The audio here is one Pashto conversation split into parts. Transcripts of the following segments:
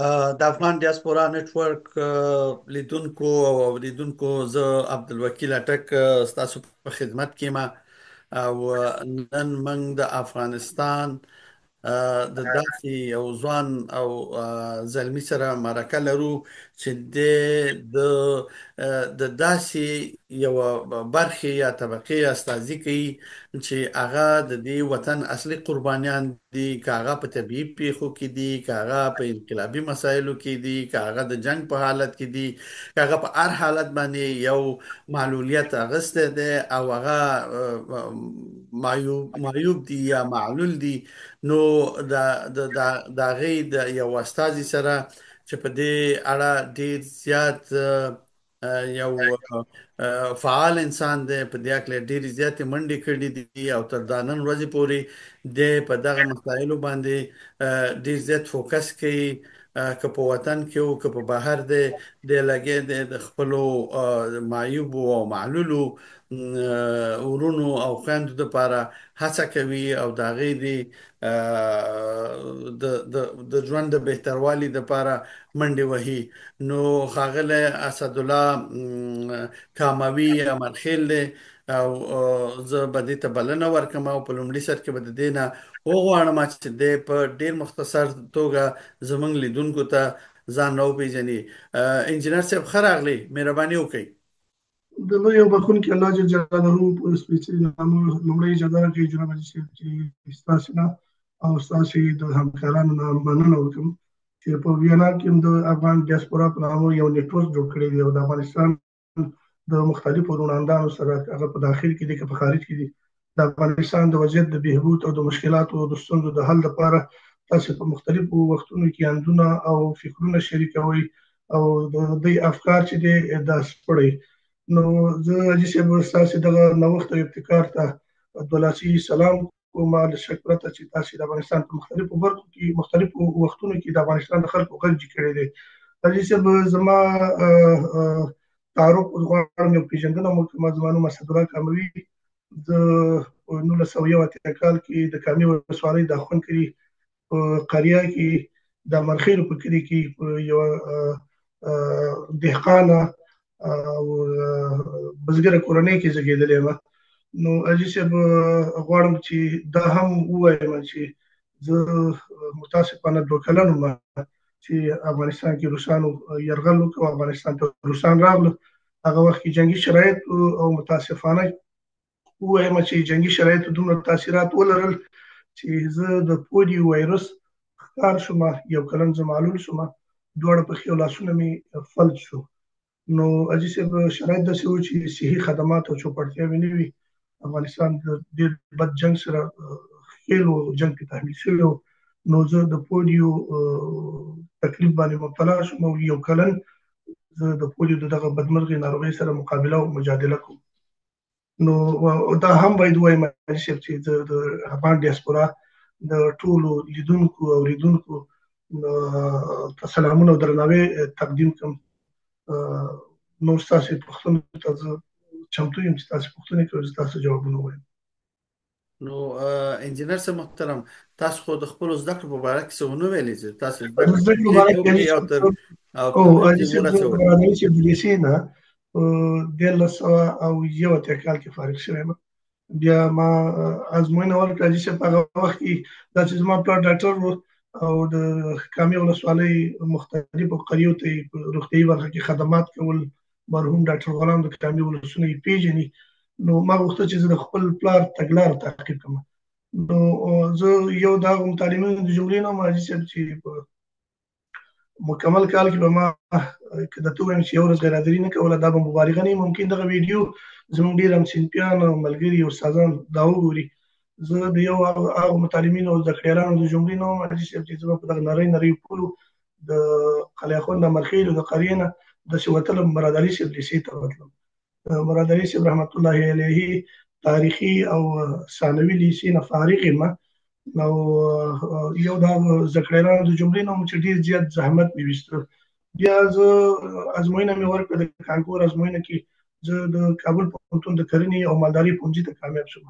د افغان ډیاسپورا نتورک لیدونکو او اوریدونکو زه عبدالوکیل اټک ستاسو په خدمت کې ما او نن موږ د افغانستان د داسې یو ځوان او زلمی سره مرکه لرو چې د داسې یو برخې یا طبقې استازي کوي چې هغه د دې وطن اصلي قربانیان دي، که هغه په طبیعي پیښو کې دي، که هغه په انقلابي مسایلو کې دي، که هغه د جنگ په حالت کې دي، که هغه په هر حالت باندې یو معلولیت اغسته ده او هغه معیوب دي یا معلول دي. نو د هغې د یو استازي سره چې په دې اړه ډیر زیات یو فعال انسان دی، په دې اړه ډېرې زیاتې منډې کړې دي او تر دا نن ورځې پورې د په دغه مسایلو باندې ډېر زیات فوکس کوي، که په وطن کې او که په بهر دی. د لګې د خپلو معیوبو او معلولو ورونو او خویندو لپاره هڅه کوي او د هغې د ژوند د بهتروالي لپاره منډې وهي. نو ښاغلی اسدالله کاموي امرخیل دی او زه به دې ته بلنه ورکړم او په لومړي سر کې به د دې نه وغواړم چې دی په ډېر مختصر توګه زموږ لیدونکو ته ځان راوپېژني. انجینر صاحب ښه راغلی، مهرباني وکړئ. د لوی او بخښونکي الله جل جلاله په سپېڅلي نامه لومړی اجازه راکړئ جناب حاجي صاحب چې ستاسو نه او ستاسو د همکارانو نه مننه وکړم چې په وینا کې د افغان ډیاسپورا په نامه یو نیټورک جوړ کړی دی او د افغانستان د مختلفو روڼاندانو سره هغه په داخل کې دي که په خارج کې دي د افغانستان د وضعیت د بهبود او د مشکلاتو او د ستونزو د حل لپاره تاسو په مختلفو وختونو کې اندونه او فکرونه شریکوي او د دې افکار چې دي د سپړي. نو زه حاجي صاحب ستاسو دغه نوښت او ابتکار ته دولاسي سلام کوم، له شک پرته چې تاسو د افغانستان په مختلفو برخو کې مختلفو وختونو کې د افغانستان د خلکو غږ کړی دی. حاجي صاحب زما تعارف غواړم یو پیژندنه مو کوم. زما نوم اسدالله کاموي، د 1901 کال کې د کامې ولسوالۍ د اخوندکري په قریه کې د امرخیلو په کلي کې یو دهقانه او بزګره کورنۍ کې زیږېدلی یم. نو حاجي صاحب غواړم چې دا هم ووایم چې زه متاسفانه 2 کلن وم چې افغانستان کې روسانو یرغل وکړ، افغانستان ته روسان راغلل. هغه وخت کې جنګي شرایط او متاسفانه ووایم چې جنګي شرایطو دومره تاثیرات ولرل چې زه د پولیو وایرس ښکار شوم، 1 کلن زه معلول شوم، دواړه پښې او لاسونه مې فلج شو. نو حاجي صاحب شرایط داسې وو چې صحي خدمات او چوپړتیاوې نه وي. افغانستان د ډېر بد جنګ سره ښکېل و، جنګ کې تحمیل شوی و. نو زه د پولیو تکلیف باندې مبتلا شوم او 1 کلن زه د پولیو دغه بدمرغي ناروغۍ سره مقابله او مجادله کوم. نو دا هم باید ووایم حاجي صاحب چې د افغان ډیاسپورا د ټولو لیدونکو او اوریدونکو ته سلامونه او درناوی تقدیم کوم. نو ستاسو پوښتنو ته زه چمتو یم چې تاسو پوښتنې کوئ، زه تاسو جوابونه ووایم. نو انجینر صاحب محترم، تاسو خو د خپلو زده کړو په باره کې څه ونه ویلې چې تاسو زده کړو په باره کې حاجي صاحب د برادري صاحب د لیسې نه په 1981 کال کې فارغ شوی یم. بیا ما ازموینه ورکړه حاجي صاحب. هغه وخت کې دا چې زما پلار ډاکټر و او د کامې ولسوالۍ مختلفو قریو ته په روغتیایي برخه کې خدمات کول، مرحوم ډاکټر غلام د کامې ولسونه یې پیژني. نو ما غوښتل چې زه د خپل پلار تګلاره تعقیب کړم. نو زه یو د هغو متعلمینو د جملې نه وم حاجي صاحب چې په مکمل کال کې به ما که درته ووایم چې 1 ورځ غیرحاضري نه کوله، دا به مبالغه نه وي. ممکن دغه ویډیو زموږ ډېر همصنفیان او ملګري او استادان دا وګوري. زه د یو هغو متعلمینو او زده کړیالانو د جملې نه وم حاجي صاحب چې زه به په دغه نریو پولو د قلعه اخند امرخیلو د قریې نه داسې وتلم، مراد علي صاحب لیسې ته وتلم. مراد علي صاحب رحمت الله علیه تاریخي او ثانوي لیسې نه فارغ یم او یو د زده کړیالانو د جملې نه وم چې ډېر زیات زحمت مې ویسته. بیا زه ازموینه مې ورکړه، د کانکور ازموینه کې زه د کابل پوهنتون د کرنې او مالدارۍ پوهنځي ته کامیاب شوم.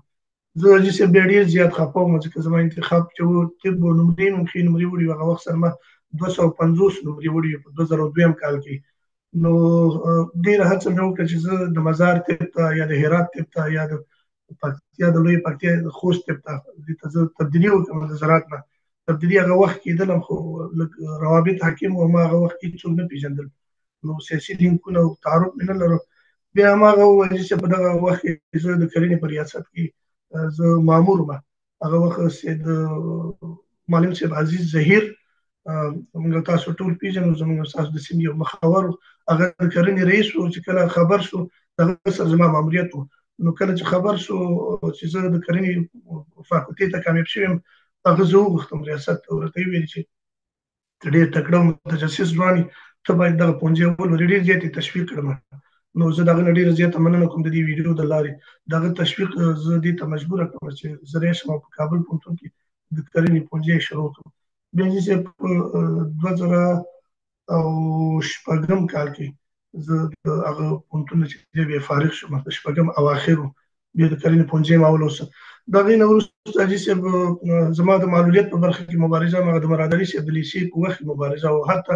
زه حاجي صاحب بیا ډېر زیات خفه وم ځکه زما انتخاب چې و طب و نمرې مې ښې نمرې وړي، هغه وخت سره ما 250 نمرې وړي په 2002 کال کې. نو ډیره هڅه مې وکړه چې زه د مزار طب ته یا د هرات طب ته یا د پکتیا د لوی پکتیا د خوست طب ته دې ته زه تبدیلي وکړم د زراعت نه. تبدیلي هغه وخت کېدلم خو روابط حکیم او ما هغه وخت کې څوک نه پیژندل، نو سیاسي لینکونه او تعارف مې نه لرو. بیا هماغه وویل چې په دغه وخت کې زه د کرنې په ریاست کې زه مامور وم. هغه وخت سید معلم صاحب عزیز ظهیر، موږ تاسو ټول پیژنو، زموږ تاسو د سیمې یو مخور هغه د کرنې رئیس و چې کله خبر شو دغه سره زما ماموریت و. نو کله چې خبر شو چې زه د کرنې فاکولټې ته کامیاب شوم، هغه زه وغوښتم ریاست ته، ورته یې ویل چې ته ډېر تکړه او متجسس ځوان یې، ته باید دغه پونجې ولرې. ډېر زیات یې تشویق کړم. نو زه دغه نه ډېره زیاته مننه کوم د دې ویډیو د لارې. دغه تشویق زه دې ته مجبوره کړم چې زه راشم او په کابل پوهنتون کې د کرنې پونجې شروع کړم. بیا چې په 2006 کال کې زه د هغه پوهنتون چې بیا فارغ شوم، د شپږم اواخر بیا د کرنې پونجې ما ولوسه. د هغې نه وروسته حاجي صاحب زما د معلولیت په برخه کې مبارزه، ما د مرادري صاحب د لیسې په وخت کې مبارزه، او حتی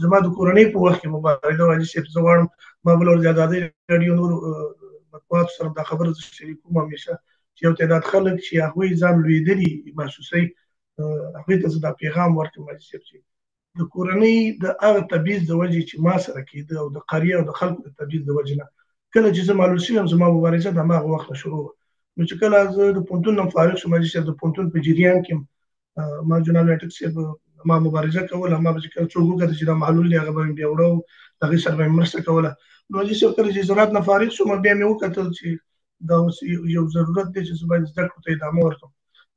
زما د کورنۍ په وخت کې مبارزه وه. حاجي صاحب زه غواړم ما بل ورځ د ازادۍ راډیو نور مطبوعاتو سره دا خبره زه شریکوم همیشه، چې یو تعداد خلک چې هغوی ځان لوېدلي محسوسوي، هغوی ته زه دا پیغام ورکړم حاجي صاحب چې د کورنۍ د هغه تبعیض د وجې چې ما سره کېده او د قریه او د خلکو د تبعیض د وجې نه، کله چې زه معلول شوم زما مبارزه د هماغه وخت نه شروع وه. نو چې کله زه د پوهنتون نه فارغ شوم حاجي صاحب، د پوهنتون په جریان کې ما جناب اټک صاحب ما مبارزه کوله. ما به چې کله څوک وکړه چې دا معلول دی هغه به مې بیا وړه، هغې سره به مې مرسته کوله. نو حاجي صاحب کله چې زراعت نه فارغ شوم بیا مې وکتل چې دا اوس یو ضرورت دی چې زه باید زده کړو ته ادامه ورکړم.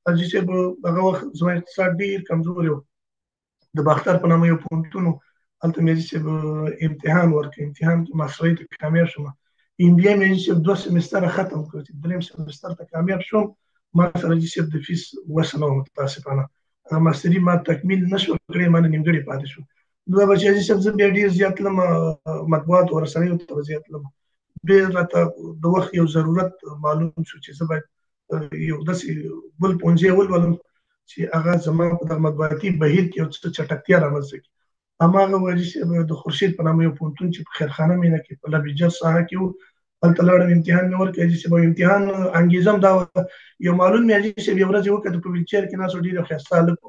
حاجي صاحب هغه وخت زما اقتصاد ډېر کمزوری و. د باختر په نامه یو پوهنتون و، هلته مې حاجي صاحب امتحان ورکړ. امتحان کې ماسټرۍ ته کامیاب شوم. بیا مې حاجي صاحب 2 سمستره ختم کړ چې دریم سمستر ته کامیاب شوم. ما سره حاجي صاحب د فیس وسه نه وه متاسفانه، هغه ماستري ما تکمیل نه شوه کړی، ما نه نیمګړې پاتې شو. نو دا به چې حاجي صاحب زه بیا ډېر زیات تلم مطبوعاتو او رسنیو ته به زیات تلم. بیا راته د وخت یو ضرورت معلوم شو چې زه باید یو داسې بل پونجې ولولم چې هغه زما په دغه مطبوعاتي بهیر کې یو څه چټکتیا رامنځته کړي. هماغه حاجي صاحب د خورشید په نامه یو پوهنتون چې په خیرخانه مینه کې په لبیجر ساحه کې و، هلته لاړم امتحان مې ورکړ. حاجي صاحب امتحان انګیزه هم دا وه، یو معلول مې حاجي صاحب یو ورځ یې وکتل په ویلچیر کې ناست و، ډېر ښایسته هلک و.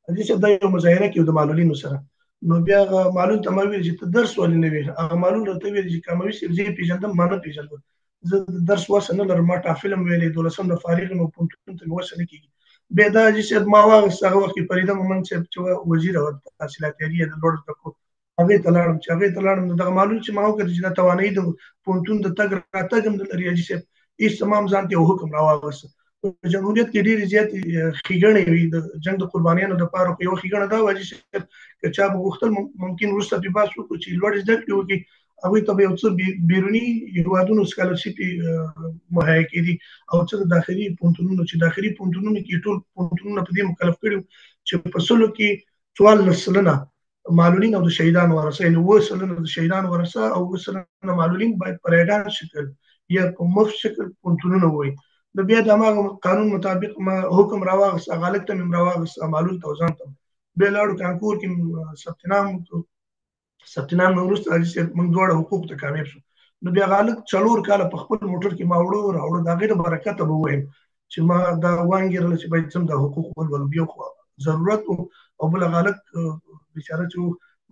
حاجي صاحب دا یو مظاهره کې د معلولینو سره. نو بیا هغه معلول ته ما ویل چې ته درس ولې نه وې؟ هغه معلول راته ویل چې کاموي صاحب زه یې پېژندم، ما نه پېژندم، زه د درس وسه نه لرم، ما ټافل هم ویلې، 12 نه فارغ یم او پوهنتون ته مې وسه نه کېږي. بیا دا حاجي صاحب ما واخیست، هغه وخت کې فریده مومند صاحب چې وزیره وه تحصیلات عالیه د لوړو زده کړو، هغې ته لاړم. چې هغې ته لاړم نو دغه معلول چې ما وکتل چې دا توانایي د پوهنتون د تګ راتګ هم نه لري حاجي صاحب، هېڅ تمام ځان ته یو حکم راواغسته. په جمهوریت کې ډېرې زیاتې ښېګڼې وي د جنګ د قربانیانو دپاره، خو یوه ښېګڼه دا وه حاجي صاحب که چا به غوښتل ممکن وروسته پرې بحث وکړو چې لوړې زده کړې وکړي، هغوی ته به یو څه بیروني هېوادونو سکالرشپ مهیا کېدي، او څه د داخلي پوهنتونونو چې داخلي پوهنتونونو کې ټول پوهنتونونه په دې مکلف کړي چې په سلو کې 14 سلنه معلولین او د شهیدانو ورثه، یعنې 9 سلنه د شهیدانو ورثه او 9 سلنه معلولین باید په ریګان شکل یا په مفت شکل پوهنتونونه ووایي. نو بیا د هماغه قانون مطابق ما حکم راواغست، هغه هلک ته مې راواغست، معلول ته او ځان ته. بیا لاړو کانکور کې ثبت نام نه وروسته حاجي صاحب موږ دواړه حقوقو ته کامیاب شو. نو بیا هغه هلک 4 کاله په خپل موټر کې ما وړو راوړو. د هغې د برکته به ووایم چې ما دا وانګېرله چې باید څم دا حقوق ولولم. یو خو ضرورت و او بل هغه هلک بیچاره چې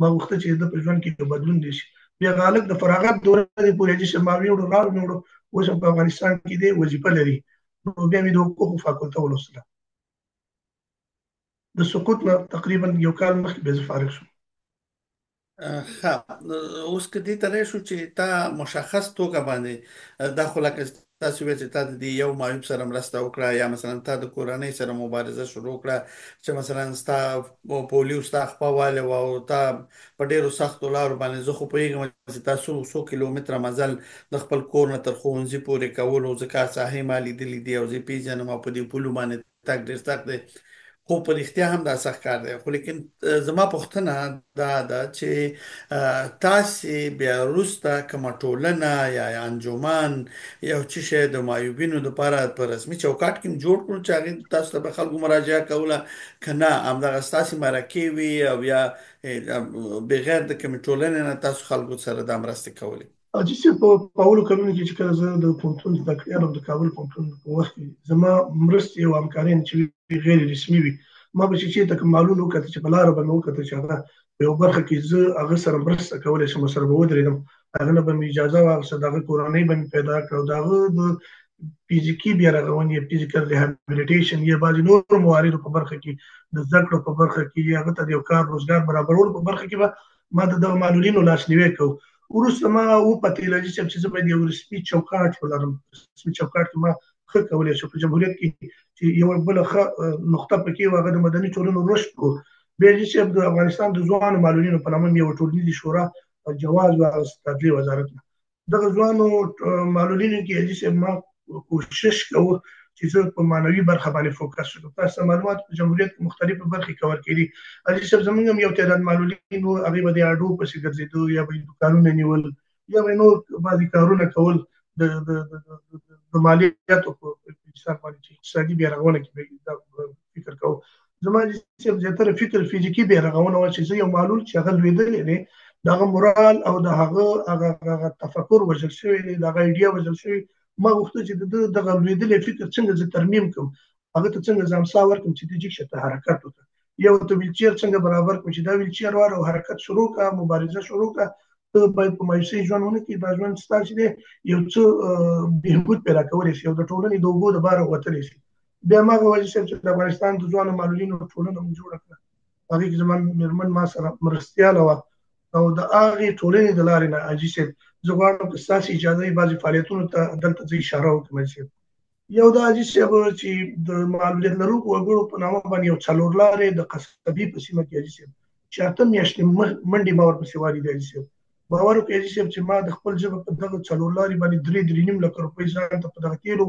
ما غوښته چې د په ژوند کې یو بدلون دی شي. بیا هغه هلک د فراغت دوره دې پورې حاجي صاحب ما ویوړو لاړو مې وړو، اوس هم په افغانستان کې دی، وظیفه لري. نو بیا مې د حقوقو فاکولته ولوستله. د سقوط نه تقریبا یو کال مخکې بیا زه فارغ شوم. ښه، اوس که دې ته راشو چې تا مشخص توګه باندې دا خو لکه تاسو ویل چې تا د دې یو معیوب سره مرسته وکړه، یا مثلا تا د کورنۍ سره مبارزه شروع کړه چې مثلا ستا پولیو ستا خپهوالی و او تا په ډېرو سختو لارو باندې، زه خو پوهېږم چې تاسو څو کیلومتره مزل د خپل کور نه تر ښوونځي پورې کولو، ځکه ساحې ما لیدلي دي او زه یې پېژنم او په دې پولو باندې تګ ډېر سخت دی. خو په رښتیا هم دا سخت کار دی، خو لیکن زما پوښتنه دا ده چې تاسې بیا وروسته کومه ټولنه یا انجمن یو څه شی د معیوبینو لپاره په رسمي چوکاټ کې جوړ کړو چې هغې تاسو ته به خلکو مراجعه کوله، که نه همدغه ستاسې مرکې وي او یا بغیر د کومې ټولنې نه تاسو خلکو سره دا مرستې کولې؟ حاجي صاحب په اولو کلونو کې چې کله زه د پوهنتون زده کړیالم د کابل پوهنتون په وخت کې زما مرستې او همکاریان چې غیر رسمي وي، ما به چې چېرته کوم معلول وکړه چې په لاره به مې وکړه چې هغه په یو برخه کې زه هغه سره مرسته کولی شم، ورسره به ودرېدم، هغه نه به مې اجازه واخیسته، د هغه کورنۍ به مې پیدا کړه او د هغه د فزیکي بیا رغونې فزیکل ریهابیلیټیشن یا بعضې نورو مواردو په برخه کې د زده کړو په برخه کې یا هغه ته د یو کار روزګار برابرولو په برخه کې به ما د دغه معلولینو لاسنیوی کوو. وروسته ما وپتېیل حاجي صاحب چې زه باید یو رسمي چوکاټ ولرم، رسمي چوکاټ کې ما ښه کولی شم په جمهوریت کې چې یوه بله ښه نقطه پکې وه هغه د مدني ټولنو رشد و. بیا حاجي صاحب د افغانستان د ځوانو معلولینو په نامه یوه ټولنیزې شورا جواز واخیست عدلیې وزارت نه. دغه ځوانو معلولینو کې حاجي صاحب ما کوشش کوو چې زه په معنوي برخه باندې فوکس وکړم. تاسو ته معلومات په جمهوریت کې مختلفې برخې کور کړي. حاجي صاحب زموږ هم یو تعداد معلولین وو، هغې به د اډو پسې ګرځېدو یا به یې دوکانونه نیول یا به یې نور بعضې کارونه کول د مالیاتو په حساب باندې چې اقتصادي بیا رغونه کې به فکر کوو. زما حاجي صاحب زیاتره فکر فزیکي بیا رغونه وه چې زه یو معلول چې هغه لوېدلی دی د هغه مورال او د هغه تفکر وژل شوی دی، د هغه ایډیا وژل شوی. ما غوښتل چې دغه لوېدلی فکر څنګه زه ترمیم کړم، هغه ته څنګه زه امسا ورکړم چې د جګ شته حرکت وکړه، یو ته ویلچیر څنګه برابر کړم چې دا ویلچیر واره او حرکت شروع کړه، مبارزه شروع کړه. ته باید په مایوسۍ ژوند ونه کړې، دا ژوند ستا چې دی یو څه بهبود پیدا کولی شي او د ټولنې د اوبو د باره وتلی شي. بیا ما هغه حاجي صاحب چې د افغانستان د ځوانو معلولینو ټولنه مو جوړه کړه، هغې کې زما مېرمن ما سره مرستیاله وه او د هغې ټولنې د لارې نه حاجي صاحب زه غواړم که ستاسې اجازه وي بعضې فعالیتونو ته دلته زه اشاره وکړم. حاجي صاحب یو دا حاجي صاحب چې د معلولیت لرونکو وګړو په نامه باندې یو څلور لارې د قصبي په سیمه کې حاجي صاحب چې 8 میاشتې منډې ما ورپسې والي دي. حاجي صاحب باور وکړئ حاجي صاحب چې ما د خپل ژبه په دغه څلور لارې باندې 3.5 لکه روپۍ ځان ته په دغه تیلو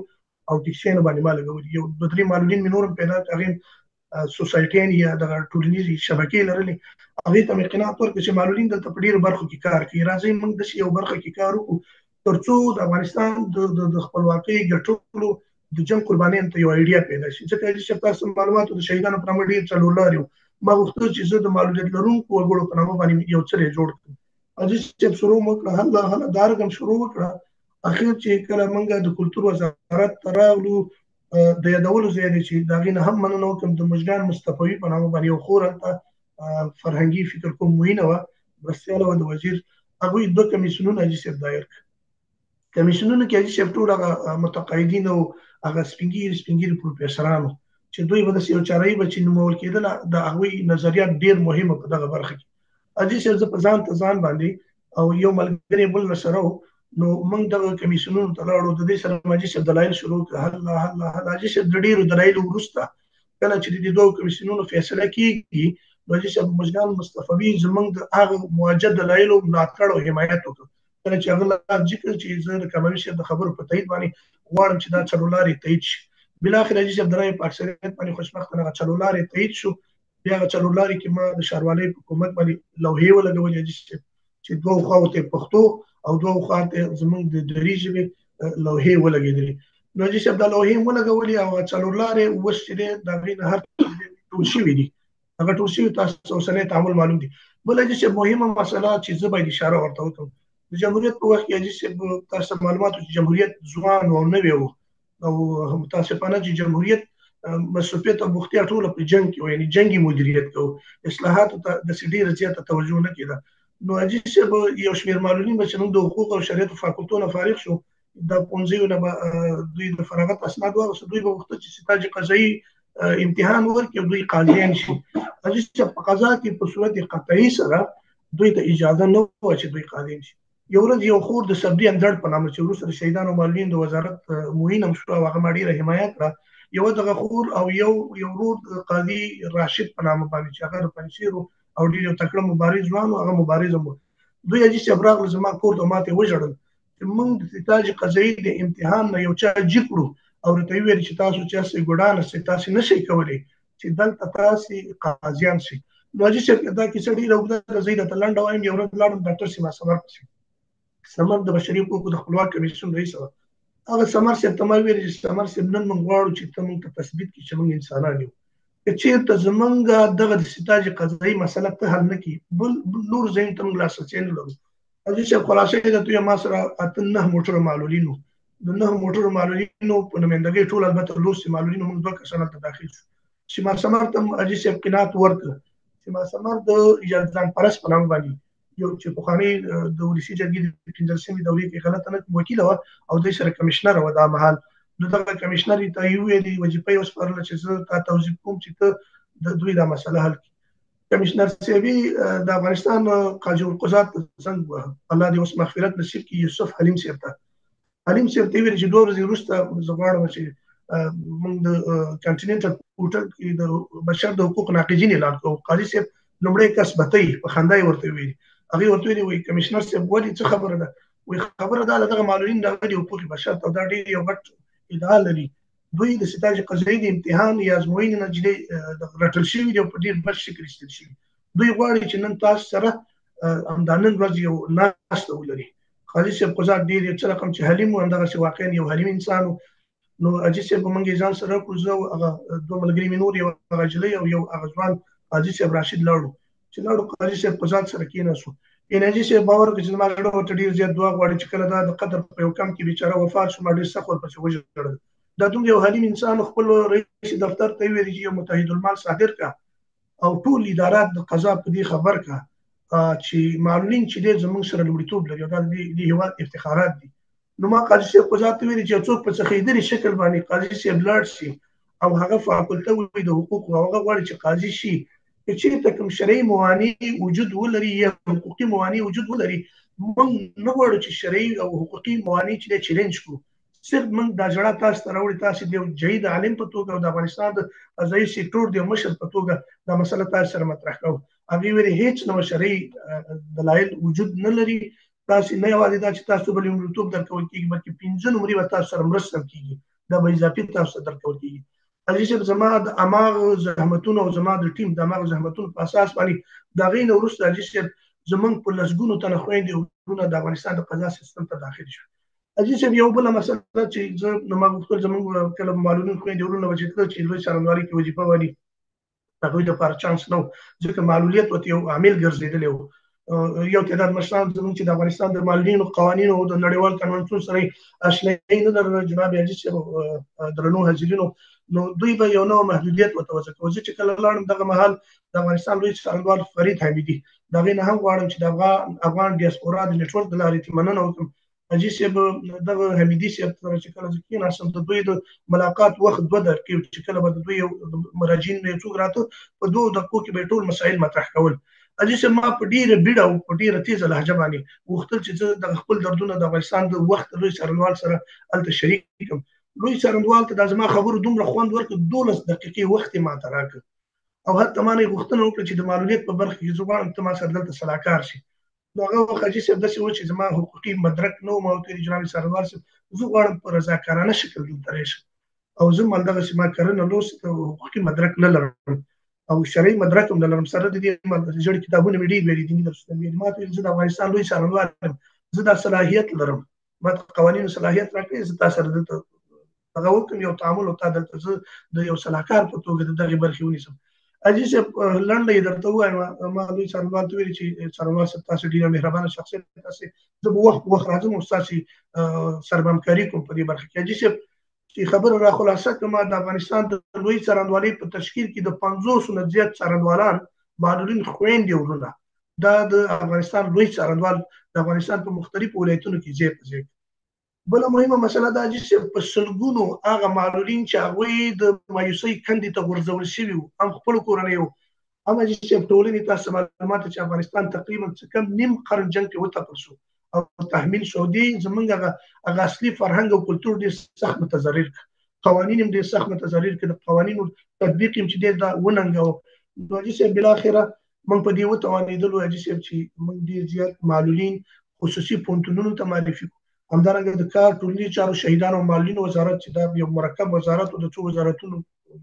او ټکسیانو باندې ما لګولي. یو 2-3 معلولین مې نور هم پیدا کړل، هغې سوسایټیانې یا دغه ټولنیزې شبکې لرلې، هغې ته مې قناعت ورکړ چې معلولین دلته په ډېرو برخو کې کار کوي، راځئ موږ داسې یو برخه کې کار وکړو تر څو د افغانستان د خپلواکۍ ګټلو د جنګ قربانیانو ته یو ایډیا پیدا شي. ځکه حاجي صاحب تاسو معلوماتو د شهیدانو په نامه ډېر څلور لارې وو، ما غوښتل چې زه د معلولیت لرونکو وګړو په نامه باندې یو څه جوړ کړم. حاجي صاحب شروع وکړه، هله دا رقم شروع وکړه. اخر چې کله موږ د کلتور وزارت ته راغلو د یادولو ځای دی چې د هغې نه هم مننه وکړم، د مجدان مصطفوي په نامه باندې یو خور هلته فرهنګي فکر کوم معینه وه، مرستیاله وه د وزیر، هغوی 2 کمیسیونونه حاجي صاحب دایر کړل. کمیسیونونه کې حاجي صاحب ټول هغه متقاعدین او هغه سپین ږیري پروفیسرانو چې دوی به داسې یو چارهیي به چې نومول کېدله د هغوی نظریات ډېر مهمه په دغه برخه کې. حاجي صاحب زه په ځان باندې او یو ملګری بل سره نو موږ دغه کمیسیونونو ته لاړو، د دې سره حاجي صاحب دلایل شروع کړه. حاجي صاحب د ډېرو دلایلو وروسته کله چې د دې 2 کمیسیونونو فیصله کېږي نو حاجي صاحب مجدان مصطفوي زموږ د هغه موجه دلایلو ملاتړ او حمایت وکړ. کله چې هغه ذکر چې زه د کمالي صاحب د خبرو په تایید باندې غواړم چې دا څلور لارې تایید شي، بالاخره حاجي صاحب د رایې په اکثریت باندې خوشبختانه هغه څلور لارې تایید شو. بیا هغه څلور لارې کې ما د ښاروالۍ په حکومت باندې لوحې ولګولې حاجي صاحب چې 2 خواو ته پښتو او 2 خواو ته زموږ د دري ژبې لوحې ولګېدلې. نو حاجي صاحب دا لوحې ولګولې او څلور لارې اوس چې دی د هغې نه هر ټول شوي دي، هغه ټول شوي تاسو اوسنی تعامل معلوم دي. بل حاجي صاحب مهمه مسله چې زه باید اشاره ورته وکړم، د جمهوریت په وخت کې حاجي صاحب تاسو معلومات چې جمهوریت ځوان او نوی و او متاسفانه چې جمهوریت مصروفیت او بوختیا ټوله په جنګ کې و، یعنې جنګي مدیریت کوو، اصلاحاتو ته داسې ډېره زیاته توجه نه کېده. نو حاجي صاحب یو شمېر معلولین به چې موږ د حقوق او شریعتو فاکولټو نه فارغ شو، د پوهنځیو نه به دوی د فراغت اسناد واخیستل، دوی به غوښتل چې ستاج قضایي امتحان ورکړي او دوی قاضیان شي. حاجي صاحب په قضا کې په صورت قطعي سره دوی ته اجازه نه وه چې دوی قاضیان شي. یو ورځ یو خور د صبري اندړ په نامه چې وروسته د شهیدانو معلولین د وزارت معین هم شوه او هغه ما ډېره حمایه کړه، یوه دغه خور او یو ورور قاضي راشد په نامه باندې چې هغه د پنجشیر او ډېر یو تکړه مبارز ځوان و، هغه مبارز هم و. دوی حاجي صاحب راغله زما کور ته ما ته یې وژړل چې موږ د ستاج قضایي د امتحان نه یو چا جګ کړو او راته یې وویل چې تاسو چې هسئ ګوډانه سئ، تاسې نه شئ کولی چې دلته تاسې قاضیان شي. نو حاجي صاحب دا کیسه ډېره اوږده ده، زه یې درته لنډه وایم. یو ورځ لاړم ډاکټر سیما سمر پسې. سمر د بشري حقوقو د خپلواک کمیسیون رئیس وه. هغه سمر صاحب ته ما ویل چې سمر صاحب نن موږ غواړو چې ته موږ ته تثبیت کړي چې موږ انسانان یو. که چېرته زمونږ دغه د ستاج قضایي مسله ته حل نه کړي، بل نور ځایونو ته موږ لاسرسی نه لرو. حاجي صاحب خلاصه یې درته ما سره 8-9 موټره معلولین وو. د 9 موټرو معلولینو په نمایندګۍ ټول البته لوستي معلولینو موږ 2 کسان هلته داخل شو. سیما سمر ته حاجي صاحب قناعت ورکړه. سیما سمر د ځان پرست په نام باندې یو چې پخواني د ولسي جرګې د 15مې دورې کې غلطه نه وکیله وه او دوی سره کمیشنر وه دا مهال. نو دغه کمیشنر ته یې وویلې وظیفه یې وسپارله چې زه تا توظیف کوم چې ته د دوی دا مسله حل کړي. کمیشنر صاحبي د افغانستان قاضي القضات زنګ وهه، الله دې اوس مغفرت نصیب کړي یوسف حلیم صاحب ته. حلیم صاحب ته یې ویل چې 2 ورځې وروسته زه غواړم چې موږ د کانټیننټل پورټل کې د بشر د حقوقو ناقضین اعلان کوو. قاضي صاحب لومړی کس بتۍ په خندا یې ورته ویلي. هغې ورته ویلي وایي کمیشنر صاحب ولې څه خبره ده؟ وایي خبره دا ده دغه معلولین راغلي حقوق بشر ته دا ډېر یو غټ ادعا لري. دوی د ستاج قضایي د امتحان یا ازموینې نتیجې رټل شوي دي او په ډېر بد شکل ایستل شوي. دوی غواړي چې نن تاسو سره همدا نن ورځ یو ناسته ولري. قاضي صاحب قضات ډېر یو څه رقم چې حلیم و، همدغسې واقعا یو حلیم انسان و. نو حاجي صاحب به موږ یې ځان سره کړو، زه او هغه 2 ملګري مې نور، یو هغه نجلۍ او یو هغه ځوان حاجي صاحب راشد لاړو. چې لاړو قاضي صاحب قضات سره کېناستو. حاجي صاحب باور وکړه چې زما زړه ورته ډېر زیات دعا غواړي چې کله دا د قدر په یو کم کې بیچاره وفات شو، ما ډېر سخت ورپسې وژړل. دا دومره یو حلیم انسان خپل رئیس دفتر ته یې ویلي چې یو متحد المال صادر کړه او ټول ادارات د قضا په دې خبر کړه چې معلولین چې دی زموږ سره لومړیتوب لري او دا د هېواد افتخارات دي. نو ما قاضي صاحب قضات ته ویلي چې یو څوک په څخېدلي شکل باندې قاضي صاحب لاړ شي او هغه فاکولته وي د حقوقو او هغه غواړي چې قاضي شي، که چېرته کوم شرعي موانع وجود ولري یا حقوقي موانع وجود ولري، موږ نه غواړو چې شرعي او حقوقي موانع چې دی چیلنج کړو. صرف موږ دا ژړا تاسو ته راوړي، تاسو د یو جید عالم په توګه او د افغانستان د قضایي سکتور د یو مشر په توګه دا مسله تاسو سره مطرح کوو. هغې ویلې هېڅ نوع شرعي دلایل وجود نه لري. تاسو نه یوازې دا چې تاسو به لومړیتوب درکول کېږي بلکې 5 نمرې به تاسو سره مرسته کېږي، دا به اضافي تاسو ته درکول کېږي. حاجي صاحب زما د هماغه زحمتونو او زما د ټیم د هماغه زحمتونو په اساس باندې د هغې نه وروسته حاجي صاحب زموږ په لسګونو تنه خویندې او ورونه د افغانستان د قضا سیستم ته داخل شول. حاجي صاحب یو بله مسله چې زه نو ما غوښتل زموږ کله معلولین خویندې ورونه به چې کله چې لوی څارنوالۍ کې وظیفه والي هغوی دپاره چانس نه و، ځکه معلولیت ورته یو عامل ګرځېدلی و. یو تعداد مشران زموږ چې د افغانستان د معلولینو قوانینو او د نړیوال کنونسیون سره اشنایي نه لرله جناب حاجي صاحب درنو حاضرینو، نو دوی به یو نوع محدودیت ورته وضع کوي. زه چې کله لاړم دغه مهال د افغانستان لوی څارنوال فرید حمیدي، د هغې نه هم غواړم چې د افغان ډیاسپورا د نیټورک د لارې ته مننه وکړم. حاجي صاحب دغه حمیدي صاحب سره چې کله زه کېناستم د دوی د ملاقات وخت 2 دقیقې چې کله به د دوی مراجعین څوک راته په 2 دقیقو کې به ټول مسایل مطرح کول. حاجي صاحب ما په ډېره بیړه او په ډېره تیزه لهجه باندې غوښتل چې زه د خپل دردونه د افغانستان د وخت لوی څارنوال سره هلته شریک کړم. لوی څارنوال ته دا زما خبرو دومره خوند ورکړ، 12 دقیقې وخت یې ماته راکړ او حتی ما نه یې غوښتنه وکړه چې د معلولیت په برخه کې زه غواړم ته ما سره دلته سلاکار شي. نو هغه وخت حاجي صاحب داسې و چې زما حقوقي مدرک نه و. ما ورته ویلي جناب څارنوال صاحب زه غواړم په رضاکارانه شکل دلته راشم او زه هم همدغسې ما کرنه لوست او حقوقي مدرک نه لرم او شرعي مدرک هم نه لرم، سره د دې ژړ کتابونه مې ډېر ویلي دیني درسونه مې ویلي. ما ته ویل زه د افغانستان لوی څارنوال یم، زه دا صلاحیت لرم، ما ته قوانینو صلاحیت راکړئ، زه تا سره دلته هغه وکړم یو تعامل او تا دلته زه د یو سلاکار په توګه د دغې برخې ونیسم. حاجي صاحب لنډه یې درته ووایم، ما لوی څارنوال ته ویلي چې څارنوال صاحب تاسو ډېره مهربانه شخصیت تاسې، زه به وخت په وخت راځم او ستاسې سره به همکاري کوم په دې برخه کې. حاجي صاحب چې خبره را خلاصه کړم، د افغانستان د لوی څارنوالۍ په تشکیل کې د 500 نه زیات څارنوالان معلولین خویندې ورونه، دا د افغانستان لوی څارنوال د افغانستان په مختلفو ولایتونو کې ځای په ځای. بله مهمه مسله دا چې په سلګونو هغه معلولین چې هغوی د مایوسۍ کندې ته غورځول شوي وو، هم خپلو کورنیو هم حاجي صاحب ټولنې، تاسو معلومات چې افغانستان تقریبا څه کم نیم قرن جنګ کې وتپل شو او تحمیل شو. دې زمونږ هغه اصلي فرهنګ او کلتور ډېر سخت متضرر کړ، قوانین هم ډېر سخت متضرر کړ، د قوانینو تطبیق هم چې ډېر دا وننګاوه. نو حاجي صاحب بالاخره موږ په دې وتوانېدلو حاجي صاحب چې موږ ډېر زیات معلولین خصوصي پوهنتونونو ته معرفي کړو. همدارنګه د کار ټولنیز چارو شهیدانو او معلولینو وزارت چې دا یو مرکب وزارت او د څو وزارتونو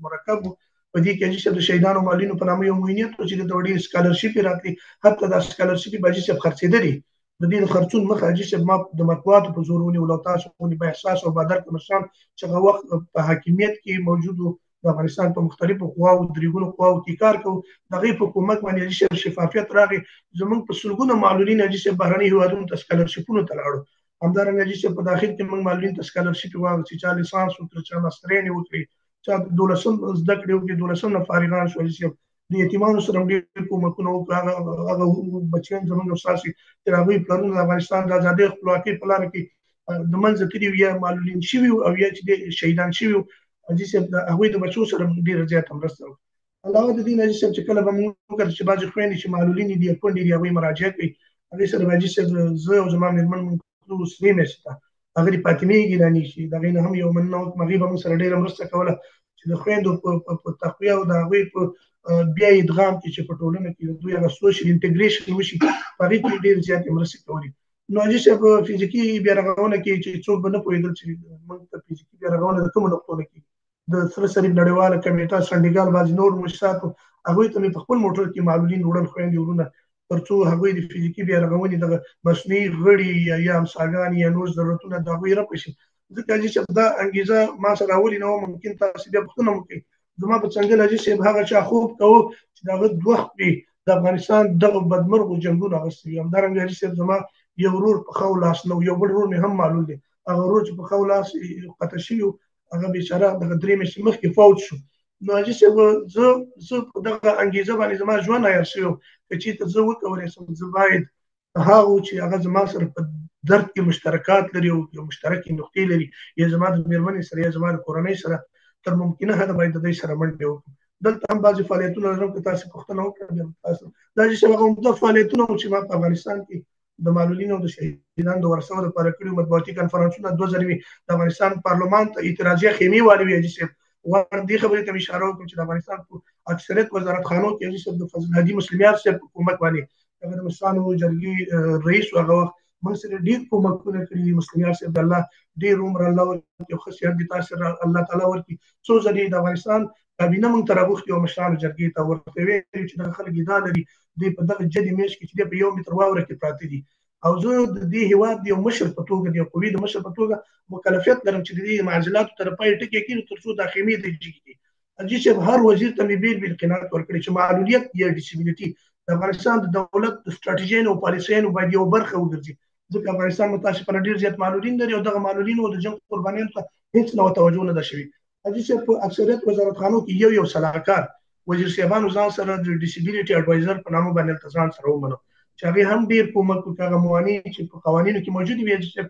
مرکب په دې کې چې د شهیدانو مالینو په نامه یو موینیت چې د ډېر سکالرشپ راکړي، حتی د سکالرشپ باجی چې خرڅېدلې د دې خرڅون مخه چې ما د مطبوعاتو په زور ونیول او تاسو ونی به احساس او بادر کمشان چې هغه وخت په حاکمیت کې موجود د افغانستان په مختلفو قواو درېګونو قواو کې کار کوي دغه حکومت باندې چې شفافیت راغی زمونږ په سلګونو معلولین چې بهرني هیوادونو ته سکالرشپونو ته لاړو همدارنګه چې په داخل کې موږ معلولین ته سکالرشپ واغ چې چا لیسانس وکړي چا ماسترین وکړي چا دولسم زده کړې وکړي دولسم نه فارغان شول چې د یتیمانو سره ډېر کومکونه وکړه هغه بچیان زموږ استاد چې هغوی پلرونه د افغانستان د ازادۍ خپلواکۍ په لاره کې د منځ تللي یا معلولین شوي او یا چې شهیدان شوي حاجي صاحب د هغوی د بچو سره ډېره زیاته مرسته وکړه علاوه د دې نه حاجي صاحب چې کله به موږ وکړو چې بعضې خویندې چې معلولین دي یا کونډې دي هغوی مراجعه کوي هغې سره به حاجي صاحب زه او زما مېرمن موږ سرې میاشتې ته هغه د فاطمې ګیلاني چې د هغې نه هم یو مننه وکړم هغې به موږ سره ډېره مرسته کوله چې د خویندو په تقویه او د هغوی په بیا ادغام کې چې په ټولنه کې د دوی هغه سوشل انټیګریشن وشي په هغې کې ډېرې زیاتې مرستې کولې نو حاجي صاحب فزیکي بیا رغونه کې چې څوک به نه پوهېدل چې موږ ته فزیکي بیا رغونه د کومو نقطو نه کېږي د سره صلیب نړیواله کمیټه سنډیګال بعضې نور مؤسساتو هغوی ته مې په خپل موټر کې معلولین وړل خویندې وروڼه تر څو هغوی د فزیکي بیا رغونې دغه مصنوعي غړي یا همساګانې یا نور ضرورتونه د هغوی رفع شي ځکه حاجي صاحب دا انګېزه ما سره راولي نه وه ممکن تاسو بیا پوښتنه وکړئ زما په څنګل حاجي صاحب هغه چا خوب کوو چې د هغه دوه خپې د افغانستان دغه بدمرغو جنګونو اخیستي وي همدارنګه حاجي صاحب زما یو ورور په ښو لاس نه یو بل ورور مې هم معلول دی هغه ورور چې په ښو لاس قطع شوي هغه بیچاره دغه 3 میاشتې مخکې فوت شو نو حاجي صاحب زه په دغه انګېزه باندې زما ژوند عیار شوی و که چېرته زه وکولی شم زه باید هغه چې هغه زما سره په درد کې مشترکات لري او یو مشترکې نقطې لري یا زما د مېرمنې سره یا زما د کورنۍ سره تر ممکنه حده باید د دوی سره منډې وکړم دلته هم بعضې فعالیتونه لرم که تاسې پوښتنه وکړه تاسو دا چې هغه عمده فعالیتونه چې ما په افغانستان کې د معلولینو او د شهیدانو د ورثو لپاره کړي مطبوعاتي کنفرانسونه 2 ځلې وي د افغانستان پارلمان ته اعتراضیه خیمې والوي حاجي صاحب غواړم دې خبرې ته اشاره وکړم چې د افغانستان په اکثریت وزارتخانو کې حاجي صاحب د فضل هادي مسلمیار صاحب حکومت باندې هغه د مشرانو جرګې رئیس هغه وخت موږ سره ډېر کومکونه کړي مسلمیار صاحب د الله ډېر عمر الله ورکړي او ښه صحت دې تاسو سره الله تعالی ورکړي څو ځلې د افغانستان کابینه موږ ته راغوښتي او مشرانو جرګې ته ورته ویلي چې دغه خلک ادعا لري دوی په دغه جدي میاشت کې چې دوی په 1 متر واوره کې پراته دي او زه د دې هیواد د یو مشر په توګه د یو قوي د مشر په توګه مکلفیت لرم چې د دې معضلاتو ته پای ټکی کړي تر څو د خیمې د جګړې حاجي صاحب هر وزیر ته مې بیل قناعت ورکړي چې معلولیت یا ډیسیبلیټي د افغانستان د دولت د ستراتیژۍ او پالیسیانو باید یو برخه وګرځي ځکه افغانستان متاسفانه ډیر زیات معلولین لري او دغه معلولین او د جنگ قربانیانو ته هیڅ نوع توجه نه ده شوې حاجي صاحب په اکثریت وزارتخانو کې یو صلاحکار وزیر صاحبانو ځان سره د ډیسیبلیټي اډوایزر په نامه باندې ځان سره ومنو چې هغه هم ډیر کومک وکړ هغه موانع چې په قوانینو کې موجود وي چې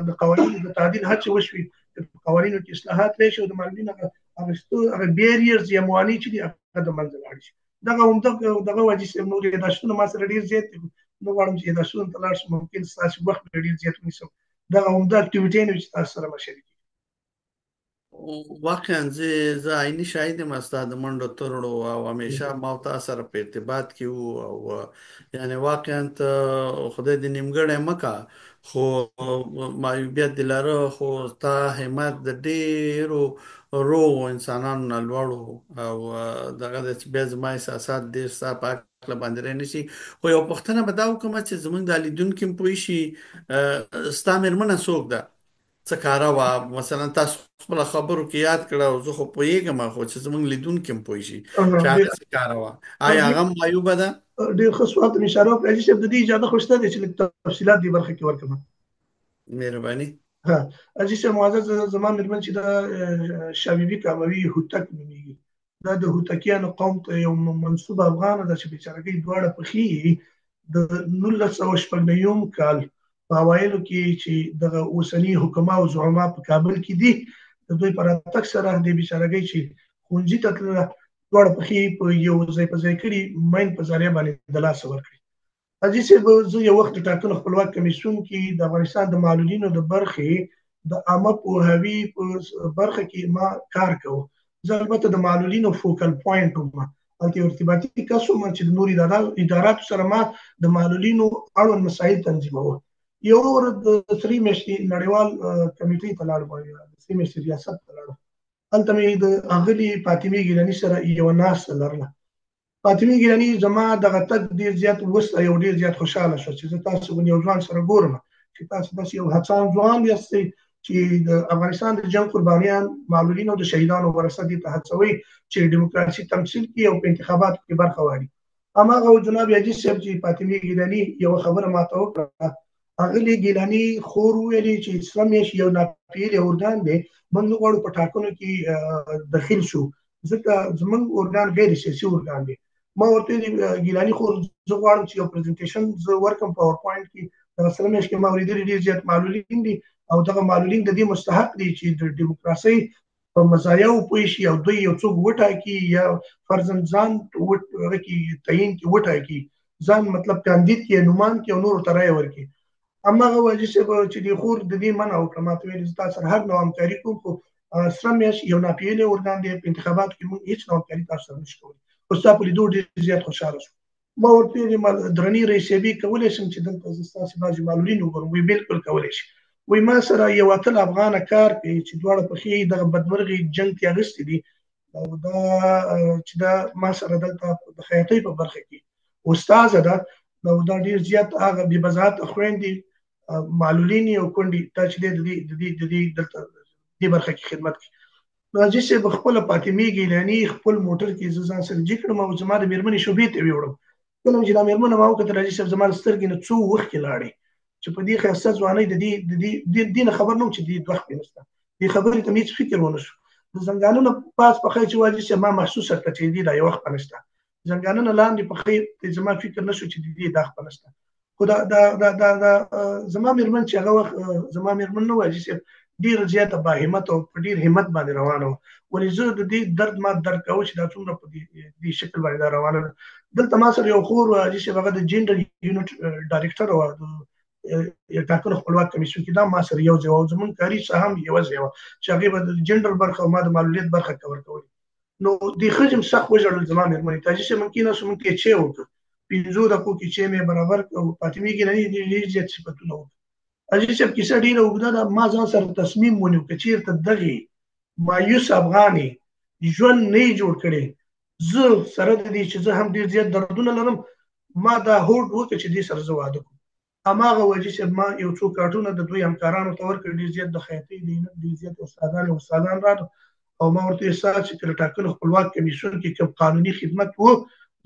د قوانینو د تعدیل هڅه وشوي په قوانینو کې اصلاحات راشي او د معلولینو هغه بیریرز یا موانع چې دي هغه د منځه لاړ شي دغه عمده دغه حاجي صاحب نور یاداشتونه ما سره ډیر زیات دي نو غواړم چې یاداشتونه ته لاړ شم ممکن ستاسو وخت ډیر زیات ونیسم دغه عمده اکټیویټي چې تاسو سره مشارکت واقعا زه عیني شاهد یم ستا د منډو ترړو او همیشه ما او تا سره په ارتباط کې وو او یعنی واقعا ته خدای دې نیمګړی مه کا خو معیوبیت دې لره خو ستا همت د ډېرو روغو انسانانو نه لوړو او دغه د چې بیا زما احساسات ډېر ستا په عقله باندې رانشي خو یو پوښتنه به دا وکړم چې زموږ دا لیدونکي هم پوه شي ستا مېرمنه څوک ده څه کاره وه مثلا تاسو خپله خبرو کې یاد کړه او زه خو پوهېږم خو چې زموږ لیدونکي هم پوه شي چې هغه څه کاره وه آیا هغه هم معیوبه ده ډېر ښه سوال ته مې اشاره وکړه حاجي صاحب د دې اجازه خو شته دی چې لږ تفصیلات دې برخه کې ورکړم مهرباني ها حاجي صاحب معزز زما مېرمن چې دا شابیبي کاموي هوتک نومېږي دا د هوتکیانو قوم ته یو منسوب افغانه ده چې بیچارګۍ دواړه پښې د 1999 کال په اوایلو کې چې دغه اوسني حکما او زعما په کابل کې دي د دوی پر اتک سره د بیچارګۍ چې خونځي ته تلله دواړه پښې په یو ځای په ځای کړي مین په ذریعه باندې د لاسه ورکړي حاجي صاحب زه یو وخت د ټاکنو خپلواک کمیسیون کې د افغانستان د معلولینو د برخې د عامه پوهاوي په برخه کې ما کار کوم زه البته د معلولینو فوکل پوینټ وم او کې ارتباطي کس وم چې د نور اداراتو سره ما د معلولینو اړوند مسایل تنظیموم یو ور د 3 میاشتې نړیوال کمیټې ته لاړم د 3 میاشتې ریاست ته لاړم هلته مې د اغلي فاطمه ګیلاني سره یو ناسته لرله. فاطمه ګیلاني زما دغه تګ ډیر زیات وروسته یو ډیر زیات خوشاله شو چې زه تاسو غوندې یو ځوان سره ګورم، چې تاسو داسې یو هڅاند ځوان یاستئ چې د افغانستان د جنگ قربانیان، معلولین او د شهیدانو ورثه دي ته هڅوي چې دیموکراسي تمثیل کړي او په انتخاباتو کې برخه واخلي. هماغه جناب حاجي صاحب چې فاطمه ګیلاني یو خبره ماته وکړه، اغلې ګیلاني خور ویلي چې اسلام یې یو ناپیل اورګان دی، موږ نه غواړو په ټاکنو کې دخیل شو ځکه زموږ اورګان غیر سیاسي اورګان دی. ما ورته ګیلاني خور زه غواړم چې یو پریزنټیشن زه ورکم پاور پوینټ کې د اسلام یې کې ما ورېدلي ډېر زیات معلولین دي او دغه معلولین د دې مستحق دي چې د دیموکراسي په مزایاو پوه شي او دوی یو څوک وټاکي یا فرضاً ځان کې تعیین کې وټاکي، ځان مطلب کاندید کې نومان کې او نور ته رایه ورکړي. هماغه واجب چې د خور د دې منع وکړه، ماته ویل چې تاسو هر نوع همکاري کوم، خو سره مې یو ناپیلې اورګان دی، په انتخاباتو کې موږ هیڅ نوع همکاري تاسو سره نشو کولی. خو ستا په لیدو ډېر زیات خوشحاله شوم. ما ورته ویل درني رئیس صاحبې کولی شم چې دلته زه ستاسې بعضې معلولین وګورم؟ وایي بالکل کولی شي. وایي ما سره یو اتل افغانه کار کوي چې دواړه پښې دغه بدمرغي جنګ کې اغوستې دي او دا چې دا ما سره دلته د خیاطۍ په برخه کې استاده ده، نو دا ډېر زیات هغه بې بضاعته خویندې معلولین او کونډې دا چې د دې دلته دې برخه کې خدمت کوي. راځي چې خپل فاطمه ګیلاني خپل موټر کې ځان سره جګ کړم او زما د میرمنې شوبې ته ویوړم. کله چې دا میرمنه ما وکتل راځي چې زما سترګې نه څو وخت کې لاړې چې په دې ښایسته ځوانۍ د دې نه خبر نه وم چې دې وخت کې نشته. دې خبرې ته مې هېڅ فکر ونه شو. د زنګانونه پاس پخې چې واجي چې ما محسوسه کړه چې دې دا یو وخت نشته، زنګانونه لاندې پخې زما فکر نشو چې دې دا وخت نشته. خو دا زما میرمن چې هغه وخت زما میرمن نه واجي چې ډیر زیاته با همت او په ډیر همت باندې روانه و. ولې زه د دې درد ما درد کاوه چې دا څومره په دې شکل باندې روانه ده. دلته ما سره یو خور چې هغه د جنډر یونټ ډایرکټر و د ټاکنو خپلواک کمیسیون کې، دا ما سره یو ځای و. زموږ کاري ساحه هم یو ځای وه چې هغې به د جنډر برخه او ما د معلولیت برخه کور کوله. نو دې ښځې هم سخت وژړل زما میرمنې ته چې موږ کېناستو، موږ کې چای وکړ، 15 دقیقو کې چای مې برابر کړ او فاطمه ګیلاني ډېر زیات صفتونه وکړل. عزیز صاحب کیسه ډیره اوږده ده، ما ځان سره تصمیم ونیو که چېرته دغې مایوس افغانې ژوند نه جوړ کړی، زه سره د دې چې زه هم ډېر زیات دردونه لرم، ما دا هوډ وکړ چې دې سره زه واده کوم. هماغه وجه صاحب ما یو څو کارټونه د دوی همکارانو ته ورکړل، ډېر زیات د خیاطۍ ډېر زیات استادان راغلل او ما ورته ویل چې کله ټاکنو خپلواک کمیسیون کې کوم قانوني خدمت و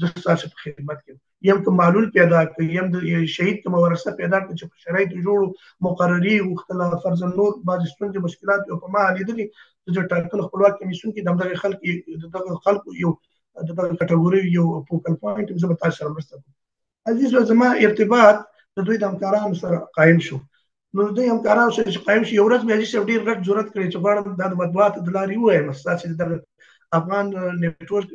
زه ستاسو په خدمت کې یم، که معلول پیدا کړي یم د شهید کومه ورثه پیدا کړي چې په شرایطو جوړو مقرري غوښتله فرضاً نور بعضې ستونزې مشکلات یو په ما حلېدلي، د ټاکنو خپلواک کمیسیون کې د همدغه خلکو یو د دغه کټګورۍ یو فوکل پوینټ زه به تاسو سره مرسته کوم. عزیز زما ارتباط د دوی د همکارانو سره قایم شو. نو د دوی همکارانو سره چې قایم شي، یو ورځ مې عزیز صاحب ډېر غټ جرأت کړی چې غواړم دا د مطبوعاتو د لارې ووایم، ستاسې دغه افغان نیټورک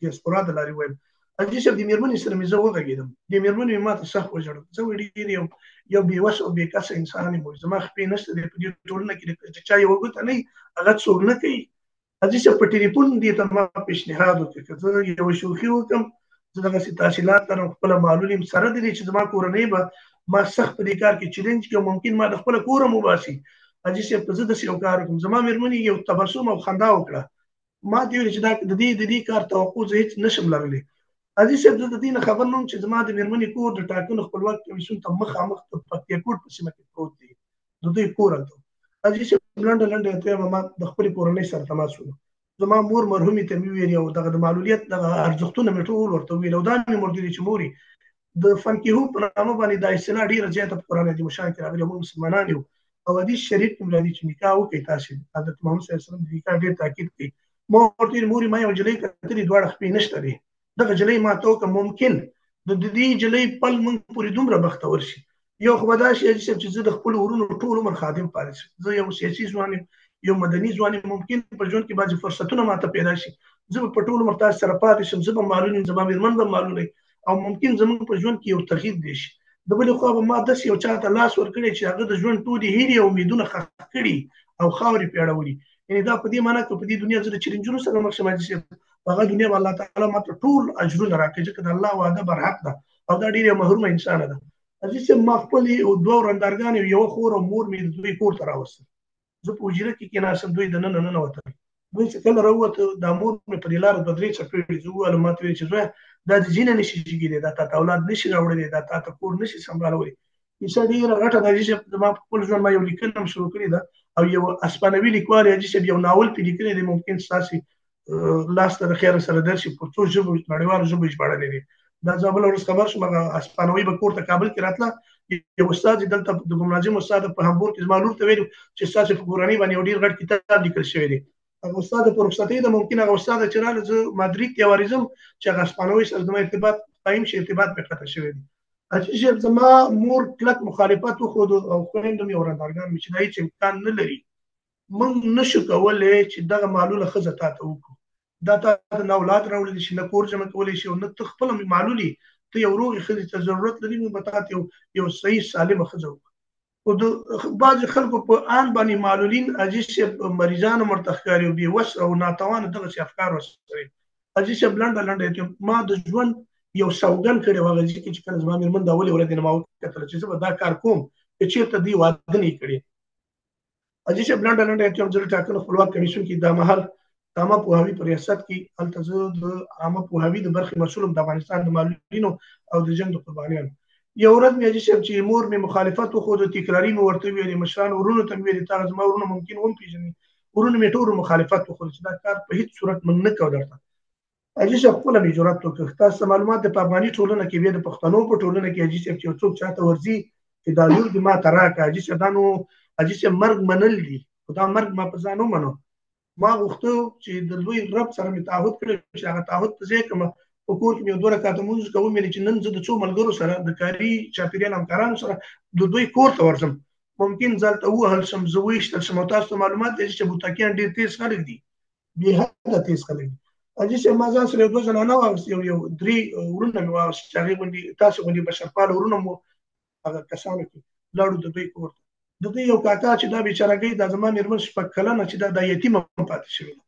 ډیاسپورا د لارې ووایم. عزیز صاحب د میرمنې سره مې زه وغږېدم، د میرمنې مې ماته سخت وژړل. زه ډېر یو بېوسه او بېکسه انسان یم، زما خپې نشته دی په دې ټولنه کې چې چا یوه ګوته نه وي هغه څوک نه کوي. عزیز صاحب په ټلیفون دې ته ما پیشنهاد وکړ که زه یوه شوخي وکړم، زه دغسې تحصیلات لرم، خپله معلول یم، سره د دې چې زما کورنۍ به ما سخت په دې کار کې چیلنج کړي او ممکن ما د خپله کوره هم وباسي. عزیز صاحب که زه داسې یو کار وکړم، زما میرمنې یو تبسم او خندا وکړه، ما ته ویل چې د دې کار توقع زه هېڅ نشم لرلی. عزیز صاحب زه د دې نه خبر نه وم چې زما د میرمنې کور د ټاکنو خپلواک کمیسیون ته مخامخ د پکتیا کوټ په سیمه کې پروت دی، د دوی کور هلته. عزیز صاحب لنډه ورته وایم، ما د خپلې کورنۍ سره تماس ونیو، زما مور مرحومې ته مې ویل او دغه د معلولیت دغه ارزښتونه مې ټول ورته وویل او دا مې ورته ویلي چې مورې د فنکیهو په نامه باندې دا اصطلاح ډېره زیاته په قرآن عظیم الشان کې راغلې، موږ مسلمانان یو او حدیث شریف کې راځي چې نکاح وکړئ تاسې، حضرت محمد صلی الله علیه وسلم د نکاح ډېر تاکید کوي. ما ورته ویل مورې ما یو نجلۍ کتلې دواړه خپې نشته دی، دغه نجلۍ ما ته وکړه ممکن د دې نجلۍ پل موږ پورې دومره بختور شي. یو خو به دا شي چې زه د خپلو ورونو ټول عمر خادم پاتې شم، زه یو سیاسي ځوان یم، یو مدني ځوان یم، ممکن په ژوند کې بعضې فرصتونه ماته پیدا شي، زه به په ټول عمر تاسو سره پاتې شم، زه به معلول یم، زما میرمن به معلول وي او ممکن زموږ په ژوند کې یو تغییر دی شي. د بلې خوا به ما داسې یو چا ته لاس ورکړی چې هغه د ژوند ټولې هیلې او امیدونه ښخ کړي او خاورې پرې اړولي. یعنې دا په دې معنا که په دې دنیا زه د چیلنجونو سره مخ شم حاجي صاحب، په هغه دنیا به الله تعالی ماته ټول اجرونه راکړي ځکه د الله وعده برحق ده او دا ډېره محرومه انسانه ده. عزیز صاحب ما خپلې دوه ورندارګانې، یوه خور او مور مې د دوی کور ته راوستل، زه په حجره کې کېناستم، دوی دننه ننوتل، دوی چې کله راووته دا مور مې په دې لاره دوه درې څپېړې زه وویلم ما ته ویل چې زویه دا د ځینه نشي جګېدی دا تا ته اولاد نشي راوړلی دا تا ته کور نشي سمبالولی کیسه ډېره غټه ده حاجي صاحب زما په خپل ژوند ما یو لیکنه هم شروع کړې ده او یو اسپانوي لیکوال حاجي صاحب یو ناول پې لیکلی دی ممکن ستاسې لاس ته د خیره سره درشي په څو ژبو نړیوالو ژبو یې ژباړلی دی دا زه بله ورځ خبر شوم هغه اسپانوي به کور ته کابل کې راتله یو استاد یې دلته د ګمناظم استاد په هامبورګ کې زما لور ته ویلو چې ستاسې په کورنۍ باندې یو ډېر غټ کتاب لیکل شوی دی هغه استاد په رخصتۍ ده ممکن هغه استاد چې راله زه مادرید ته ورځم چې هغه اسپانوي سره زما ارتباط قایم شي ارتباط مې قطع شوی دی چې زما مور کلک مخالفت وښود او خویندو مې ورندارګان مې چې دا هېڅ امکان نه لري موږ نشو کولی چې دغه معلوله ښځه تا ته وکړو دا تا ته نه اولاد راوړلی شي نه کور جمع کولی شي او نه ته خپله معلولي ته یو روغې ښځې ته ضرورت لري موږ به تا ته یو صحیح سالمه ښځه وکړو خو د بعضې خلکو په آن باندې معلولین حاجي صاحب مریضان هم ورته ښکاري او بېوس او ناتوانه دغسې افکار ورسره حاجي صاحب لنډه لنډه ما د ژوند یو سوګند کړی و هغه ځای کې چې کله زما مېرمن د اولې ورځې نه ما وکتله چې زه به دا کار کوم که چېرته دوی واده نه یې کړی حاجي صاحب لنډه لنډه یم زه د ټاکنو خپلواک کمیسیون کې دا مهال د عامه پوهاوي په ریاست کې هلته زه د عامه پوهاوي د برخې مسؤل یم د افغانستان د معلولینو او د جنګ د قربانیانو یو ورځ مې حاجي صاحب چې مور مې مخالفت وښود تکراري مې ورته ویلې مشرانو ورونو ته مې ویلې تا زما ورونه ممکن وپېژني ورونو مې ټولو مخالفت وښود چې دا کار په هېڅ صورت موږ نه کوو درته حاجي صاحب خپله مې جرأت وکړ تاسو ته معلومات د په افغاني ټولنه کې بیا د پښتنو په ټولنه کې حاجي صاحب چې یو څوک چاته ورځي چې دا لور دې ما ته راکړه حاجي صاحب دا نو حاجي صاحب مرګ منل دي خو دا مرګ ما په ځان ومنو ما غوښته چې د لوی رب سره مې تعهد کړی چې هغه تعهد په ځای کړم په کور کې مې یو دوه رکعته لمونځ کوم چې نن زه د څو ملګرو سره د کاري چاپېریال همکارانو سره د دوی کور ته ورځم ممکن زه هلته ووهل شم زه وویشتل شم او تاسو ته معلومات دی چې بوتکیان ډېر تېز خلک دي بې حده تېز خلک دي حاجي صاحب ما ځان سره یو دوه زنانه واخیستې یو درې وروڼه مې واخیست چې هغې غوندې تاسو غوندې بشرپاله وروڼه مو هغه کسانو کې لاړو د دوی کور ته د دوی یو کاکا چې دا بیچارهګۍ دا زما مېرمن شپږ کلنه چې دا یتیمه پاتې شوې ده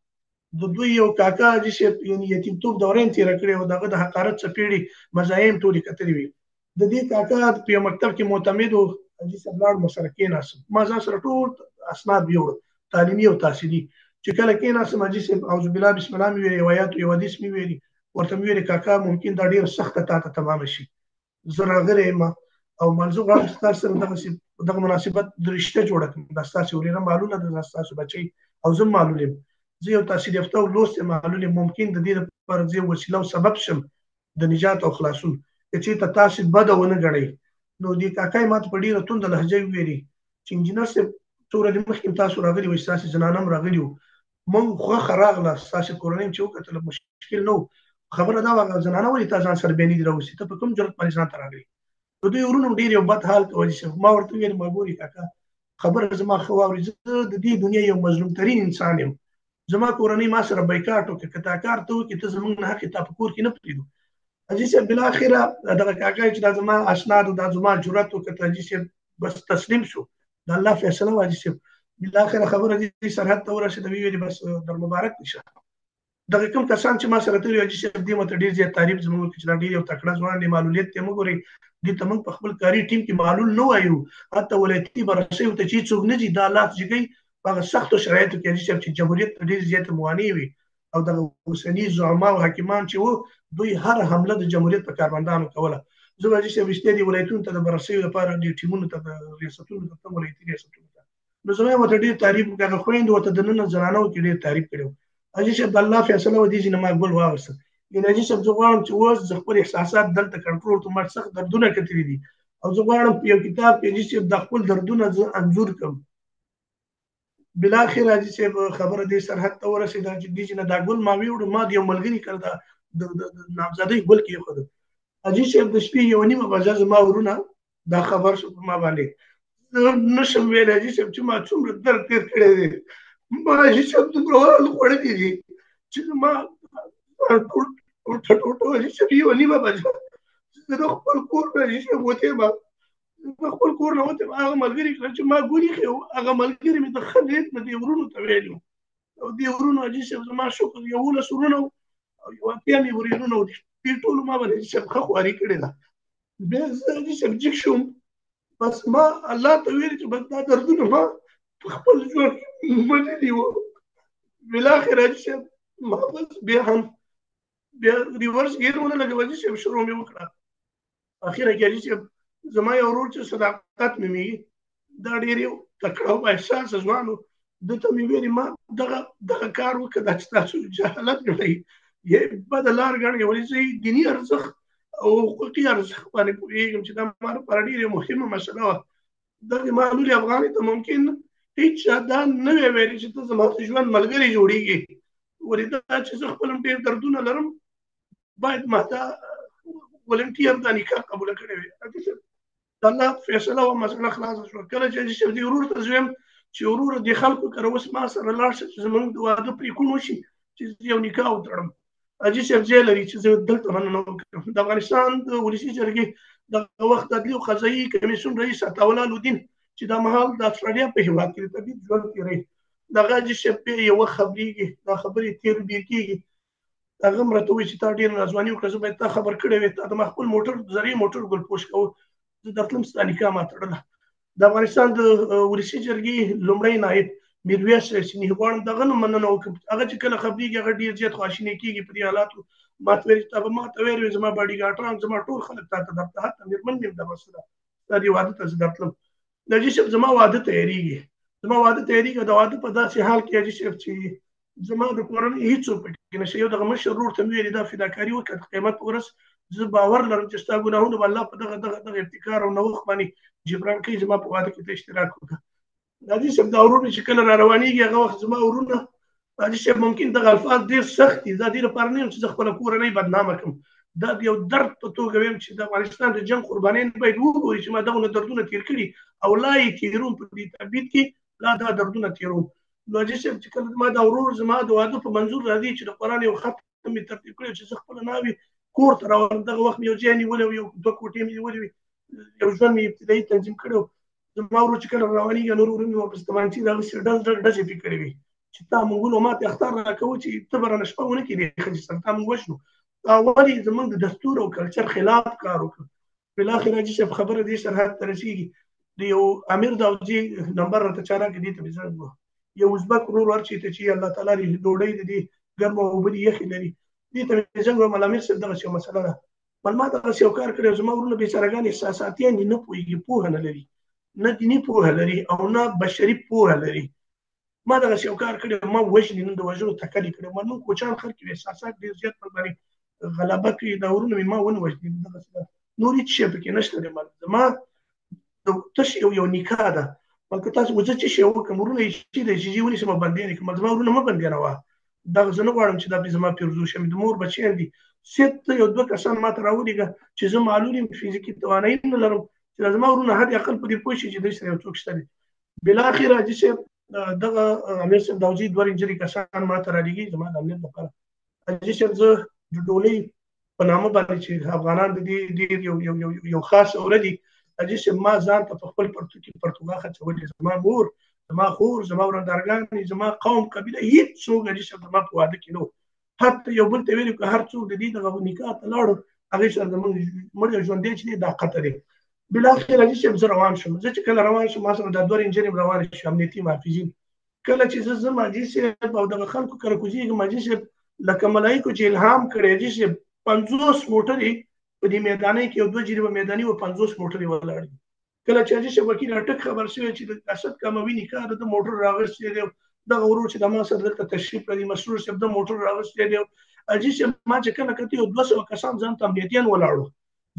د دوی یو کاکا حاجي صاحب یعنې یتیمتوب دوره یې تېره کړې وه د هغه د حقارت څپېړې مزایې یې ټولې کتلې وې د دې کاکا په یو مکتب کې معتمد و حاجي صاحب لاړم ورسره کېناستم ما ځان سره ټول اسناد یوړل تعلیمي او تحصیلي چې کله کېناستم حاجي صاحب اعوذ بالله بسم الله مې ویلې یو آیات یو حدیث مې ویلي ورته مې ویلې کاکا ممکن دا ډېره سخته تا ته تمامه شي زه راغلی یم او منظور غواړم چې تاسو سره دغه مناسبت د رشته جوړه کړم دا ستاسې ورېره معلوله ده دا ستاسو بچی او زه هم معلول یم زه یو تحصیل یافته او لوستی معلول یم ممکن د دې لپاره زه وسیله او سبب شم د نجات او خلاصون که چېرته تاسې بده ونه ګڼئ نو دې کاکا یې ماته په ډېره تونده لهجه وویلې چې انجینر صاحب څو ورځې مخکې تاسو راغلي وئ ستاسې زنانه هم راغلي وو موږ خوښه راغله ستاسې کورنۍ چې وکتله مشکل نه و خبره دا وه هغه زنانه ولې تا ځان سره بیا نه دي راوستي ته په کوم جرت باندې ځان ته راغلې د دوی ورونو ډېر یو بد حال کوي ما ورته وویل ما ګورې کاکا خبره زما ښه واورې زه د دې دنیا یو مظلوم ترین انسان یم زما کورنۍ ما سره بایکاټ وکړه که تا کار ته وکړې ته زموږ نه حق تا په کور کې نه پرېږدو حاجي صاحب بالاخره دغه کاکا چې دا زما اسناد او دا زما جرأت وکړ حاجي صاحب بس تسلیم شو د الله فیصله وه حاجي صاحب بالاخره خبره دې سرحد ته ورسېده ویې ویلې بس در مبارک دې شه دغه کوم کسان چې ما سره تللي حاجي صاحب دې ماته ډېر زیات تعریف زموږ چې دا ډېر یو تکړه ځوان دی معلولیت ته مه ګورئ دې ته موږ په خپل کاري ټیم کې معلول نه وایو حتی ولایتي بررسیو ته چې څوک نه ځي دا لاس جګوي په هغه سختو شرایطو کې حاجي صاحب چې جمهوریت ته ډېرې زیاتې موانع وي او دغه اوسني زعما او حاکمان چې وو دوی هر حمله د جمهوریت په کارمندانو کوله زه حاجي صاحب رښتیا دي ولایتونو ته د بررسیو لپاره دې ټیمونو ته د ریاستونو ته ولایتي ریاستونو ته نو زما ورته ډېر تعریف وکړ هغه خویندو ورته دننه زنانو کې ډېر تعریف کړی و حاجي صاحب د الله فیصله وه دې چې نه ما ګل واغوسته یعنې حاجي صاحب زه غواړم چې اوس زه خپل احساسات دلته کنټرول کړم ما سخت دردونه کتلي دي او زه غواړم په یو کتاب کې حاجي صاحب د خپل دردونه زه انځور کړم بالاخره حاجي صاحب خبره دې سرحد ته ورسېده چې دې چې نه دا ګل ما ویوړو ما د یو ملګري کړه د نامزادۍ ګل کېښوده حاجي صاحب د شپې یوه نیمه بجه زما ورونه دا خبر شو په ما باندې زه نشم ویلی حاجي صاحب چې ما څومره درد تېر کړی دی ما حاجي صاحب دومره وهل خوړلي دي چې زما ټوټه حاجي صاحب یوه نیمه بجه زه د خپل کور نه حاجي صاحب وتی یم خپل کور نه وتم هغه ملګري کړه چې ما ګولي ښې هغه ملګري مې د ښه نیت نه دې ورونو ته ویلي او دې ورونو حاجي صاحب زما شکر 11 ورونه وو او یو اتیا مې ورېرونه وو دې ټولو ما باندې حاجي صاحب ښه خواري کړې ده بیا زه حاجي صاحب جګ شوم بس ما الله ته ویلي چې بس دا دردونه ما په خپل ژوند کې منلي وو بالاخره چې ما بس بیا هم بیا ریورس ګیر ونه لګوي چې شروع مې وکړه. اخیره کې چې زما یو ورور چې صداقت مې دا ډېر یو تکړه او احساس ځوانو د ته مې ویلي ما دغه کار وکړه دا چې تاسو جهالت ګڼئ یې بد لار ګڼئ ولې زه دیني ارزښت او حقوقي ارزښت باندې پوهېږم چې دا ما لپاره ډېره مهمه مسله وه. دغه معلولي افغاني ته ممکن هیڅ چا دا نه وی ویلي چې ته زما د ژوند ملګری جوړېږي ولې دا چې زه خپل ډېر دردونه لرم باید ما ته ولنټیر دا نکاح قبول کړې وي. الله فیصله او مسله خلاصه شو. کله چې دې ورور ته زویم چې ورور د خلکو کړه اوس ما سره لاړ شي چې زمونږ د واده پرېکون وشي چې یو نکاح وتړم. حاجي صاحب ځای لري چې زه دلته مننه وکړم. د افغانستان د ولسي جرګې د وخت د عدلي او قضایي کمیسیون رئیس عطاالله الدین چې دا مهال د استرالیا په هېواد کې د طبیعي ژوند تېروي دغه حاجي صاحب یوه خبرېږي دا خبرې تېر بیر کېږي هغه هم راته وایي چې تا ډېره ناځواني وکړه زه باید تا خبر کړی وې تا د ما خپل موټر زرعي موټر ګلپوش کوه زه درتلم ستا نکاح ما تړله. د افغانستان د ولسي جرګې لومړی نایب میرویس رسني غواړم دغه نه مننه وکړم. هغه چې کله خبرېږي هغه ډېر زیات خواشینی کېږي په دې حالاتو ما ته ویل چې تا به ما ته ویل وې زما باډي ګارډان زما ټول خلک تا ته درته حتی مېرمن مې هم دغه سره دا دې واده ته زه درتلم. حاجي صاحب زما واده تیارېږي د واده په داسې حال کې حاجي صاحب چې زما د کورنۍ هیڅوک پکې نشته. یو دغه مشر ورور ته مې ویلې دا فداکاري وکړه د قیامت په ورځ زه باور لرم چې ستا ګناهونه به الله په دغه ابتکار او نوښت باندې جبران کوي زما په واده کې ته اشتراک وکړه. حاجي صاحب دا ورور چې کله را روانېږي هغه وخت زما ورونه حاجي صاحب ممکن دغه الفاظ ډېر سخت دي دا دې لپاره نه یم چې زه خپله کورنۍ بدنامه کړم دا یو درد په توګه ویم چې د افغانستان د جنګ قربانیان باید وګوري چې ما دغه دردونه تېر کړي او لا یې تېروم په دې تبعید کې لا دا دردونه تېروم. نو حاجي صاحب چې کله ما دا ورور زما د واده په منظور راځي چې د قرآن یو خط مې ترتیب کړی چې زه خپله ناوې کور ته راوړم دغه وخت مې یو ځای نیولی و یو دوه کوټې مې نیولې وې یو ژوند مې ابتدایي تنظیم کړی و. زما ورور چې کله روانېږي نور ورور مې ورپسې تمانچې راغوستې ډزې پې کړې وې چې تا موږ ولو ما ته اخطار راکوه چې ته به رانه شپه ونه کړې دې ښځې سره تا موږ وژنو تا ولې زموږ د دستور او کلچر خلاف کار وکړ. بالاخره حاجي صاحب خبره دې سرحد ته رسېږي د یو امیر داودزي نمبر راته چا راکړې دې ته مې زنګ ووهه یو ازبک ورور ورچې ته چې الله تعالی دې ډوډۍ د دې ګرمه اوبه دې یخې لري دې ته مې زنګ ووهم امیر صاحب دغسې یو مسله ده ما دغسې یو کار کړی زما ورونه بېچارهګان احساساتیان دي نه پوهېږي پوهه نه لري نه دیني پوهه لري او نه بشري پوهه لري. ما دغسې یو کار کړی ما وژني نن د وژلو تکل یې کړی موږ کوچیان خلک یو احساسات ډېر زیات پر باندې غلبه کوي دا ورونه مې ما ونه وژني دغسې ده نور هېڅ شی پکې نشته دی زما تش یو نکاح ده بلکې تاسو زه څه شی وکړم ورونه یې چې دی چې ونیسم بندیان یې کړم زما ورونه مه بندیانوه دغه زه نه غواړم چې دا زما پیرزو شم د مور بچیان دي صرف ته یو دوه کسان ما ته راولېږه چې زه معلول یم فزیکي توانایي نه لرم چې زما ورونه حد اقل په دې پوه شي چې دوی سره یو څوک شته دی. بالاخره حاجي صاحب دغه امیر صاحب داودزي دوه رینجري کسان ما ته رالېږي زما د امنیت لپاره. حاجي صاحب زه د ډولۍ په نامه باندې چې افغانان د دې ډېر یو خاص اوره دي حاجي صاحب ما ځان ته په خپل پرتو کې پرتوګا خرڅولې زما مور زما خور زما ورندارګانې زما قوم قبیله هېڅوک حاجي صاحب زما په واده کې نه و حتی یو بل ته ویلي که هر څوک د دې دغه نکاح ته لاړو هغې سره زموږ مړ ژوندی چې دی دا قطع دی. بالاخره حاجي صاحب زه روان شوم زه چې کله روان شوم ما سره دا دوه رینجرې هم روانې شو امنیتي محافظین کله چې زه ځم حاجي صاحب او دغه خلکو کره کوزېږم حاجي صاحب لکه ملایکو چې الهام کړی حاجي صاحب 50 موټرې په دې میدانۍ کې یو دوه جریبه میداني و 50 موټرې ولاړ دي. کله چې حاجي صاحب وکیل اټک خبر شوی چې د اسد کاموي نکاح د موټر راغستی دی دغه ورور چې د ما سره دلته تشریف لري مسرور صاحب د موټر راغستی دی حاجي صاحب ما چې کله کتې یو 200 کسان ځان ته امنیتیان ولاړو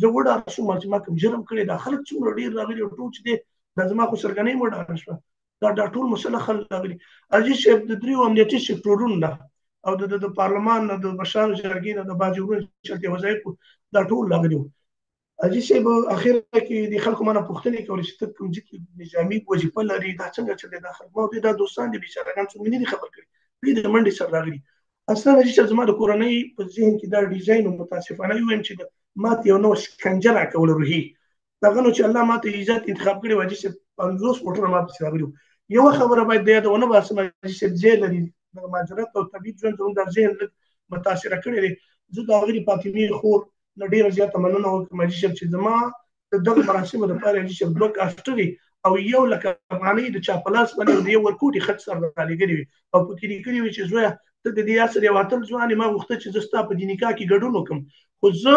زه وډار شوم چې ما کوم جرم کړی دا خلک څومره ډېر راغلي ټول چې دی دا زما خو سرګنۍ وډاره شوه دا ټول مسله خلک راغلي. حاجي صاحب د دریو امنیتي سکتورونو نه او د پارلمان نه د مشرانو جرګې نه د بعضې ورونو چلتې وظایفو دا ټول راغلي وو. حاجي صاحب اخره کې د خلکو مانه پوښتنې کولې چې ته کوم ځای کې نظامي وظیفه لري دا څنګه چلې دا خلک ما دا دوستان دي بېچارهګان څوک مې نه دي خبر کړي دوی د منډې سره راغلي. اصلا حاجي صاحب زما د کورنۍ په ذهن کې دا ډیزاین و متاسفانه ووایم چې ما ته یو نوی شکنجه راکوله روحي دغه نو چې الله ما ته عزت انتخاب کړی و حاجي صاحب 50 موټرونه ما پسې راغلي وو. یوه خبره باید د یاده ونه باسم حاجي صاحب ځای لري د مهاجرت او طبیعي ژوند زموږ دا ذهن لږ متاثره کړی دی. زه د هغې د فاطمې خور نه ډېره زیاته مننه وکړم حاجي صاحب چې زما د دغه مراسمو لپاره حاجي صاحب 2 کاسټرې او 1,00,000 افغانۍ د چا په لاس باندې د 1 کوټي خط سره رالیږلي وي او پکې لیکلي وي چې زویه ته د دې اصل یو اتل ځوان ما غوښته چې زه ستا په دې نکاح کې ګډون وکړم خو زه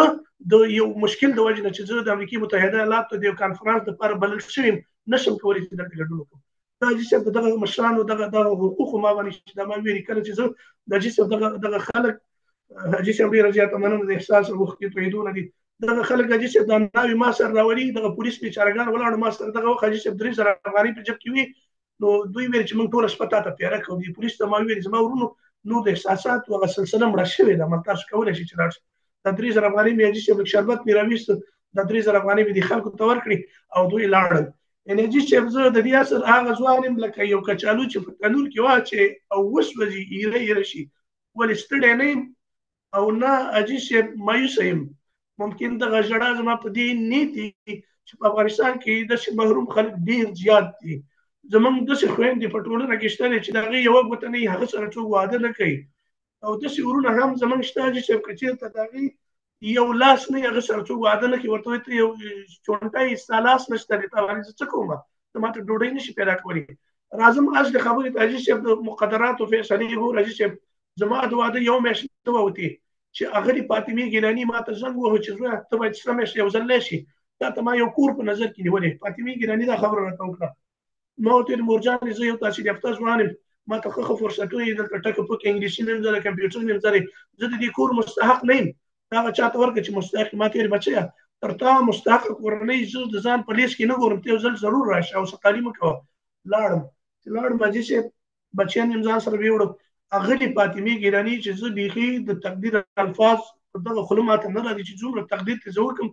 د یو مشکل د وجې نه چې زه د امریکا متحده ایالاتو د یو کانفرنس لپاره بلل شوی نشم کولی چې دلته ګډون وکړم دا چې صاحب دغه مشرانو دغه حقوق ما باندې چې دا ما ویلي کله چې زه د جسم دغه خلک حاجي صاحب ډېره زیاته مننه د احساس وخت کې تویدونه دي دغه خلک حاجي صاحب د ناوې ما سره راولي دغه پولیس بیچارهګان ولاړو ما سره دغه وخت حاجي صاحب 3,000 افغانۍ په جیب کې وي نو دوی ویل چې موږ ټوله شپه تا ته تیاره کړو دي پولیس ته ما ویل زما ورونو نور د احساسات هغه سلسله مړه شوې ده مل تاسو کولی شئ چې لاړ شئ دا 3,000 افغانۍ مې حاجي صاحب شربت مې راویست دا 3,000 افغانۍ مې د خلکو ته ورکړي او دوی لاړل یعنې حاجي صاحب زه د دې اصل هغه ځوان یم لکه یو کچالو چې په تنور کې واچې او وسوځي ایره ایره شي ولې ستړی نه یم او نه حاجي صاحب مایوسه یم ممکن دغه ژړا زما په دې نیت دي چې په افغانستان کې داسې محروم خلک ډېر زیات دي زمونږ داسې خویندې په ټولنه کې شته چې د هغې یوه ګوته نه هغه سره څوک واده نه کوي او داسې ورونه هم زمونږ شته چې که چېرته د هغې یو لاس نه هغه سره څوک واده نه کوي ورته وایي ته یو چونټی ستا لاس نشته دی ته زه څه کوم ته ماته ډوډۍ نشي پیدا کولی راځم اصل خبرې ته حاجي صاحب د مقدراتو فیصلې ګور حاجي صاحب زما د واده یو میاشت نه ووتې چې هغه د فاطمې ګیلاني ماته زنګ وهو چې زویه ته باید سره میاشت یو ځل راشي دا ته ما یو کور په نظر کې نیولې فاطمې ګیلاني دا خبره راته وکړه ما ورته ویل مورجانې زه یو تحصیل یافته ځوان یم ما ته ښه فرصتونه دي دلته ټکه پکې انګلیسي مې هم زده کمپیوټر مې هم زده زه د دې کور مستحق نه یم دا هغه چاته ورکړه چې مستحق ما ته ویل بچیه تر تا مستحق کورنۍ زه د ځان په لیست کې نه ګورم ته یو ځل ضرور راشه او څه تعلیم وکوه لاړم چې لاړم حاجي صاحب بچیان مې ځان سره ویوړو هغه د فاطمې ګیلاني چې زه بیخي د تقدیر الفاظ په دغه خوله ماته نه راځي چې څومره تقدیر ته زه وکړم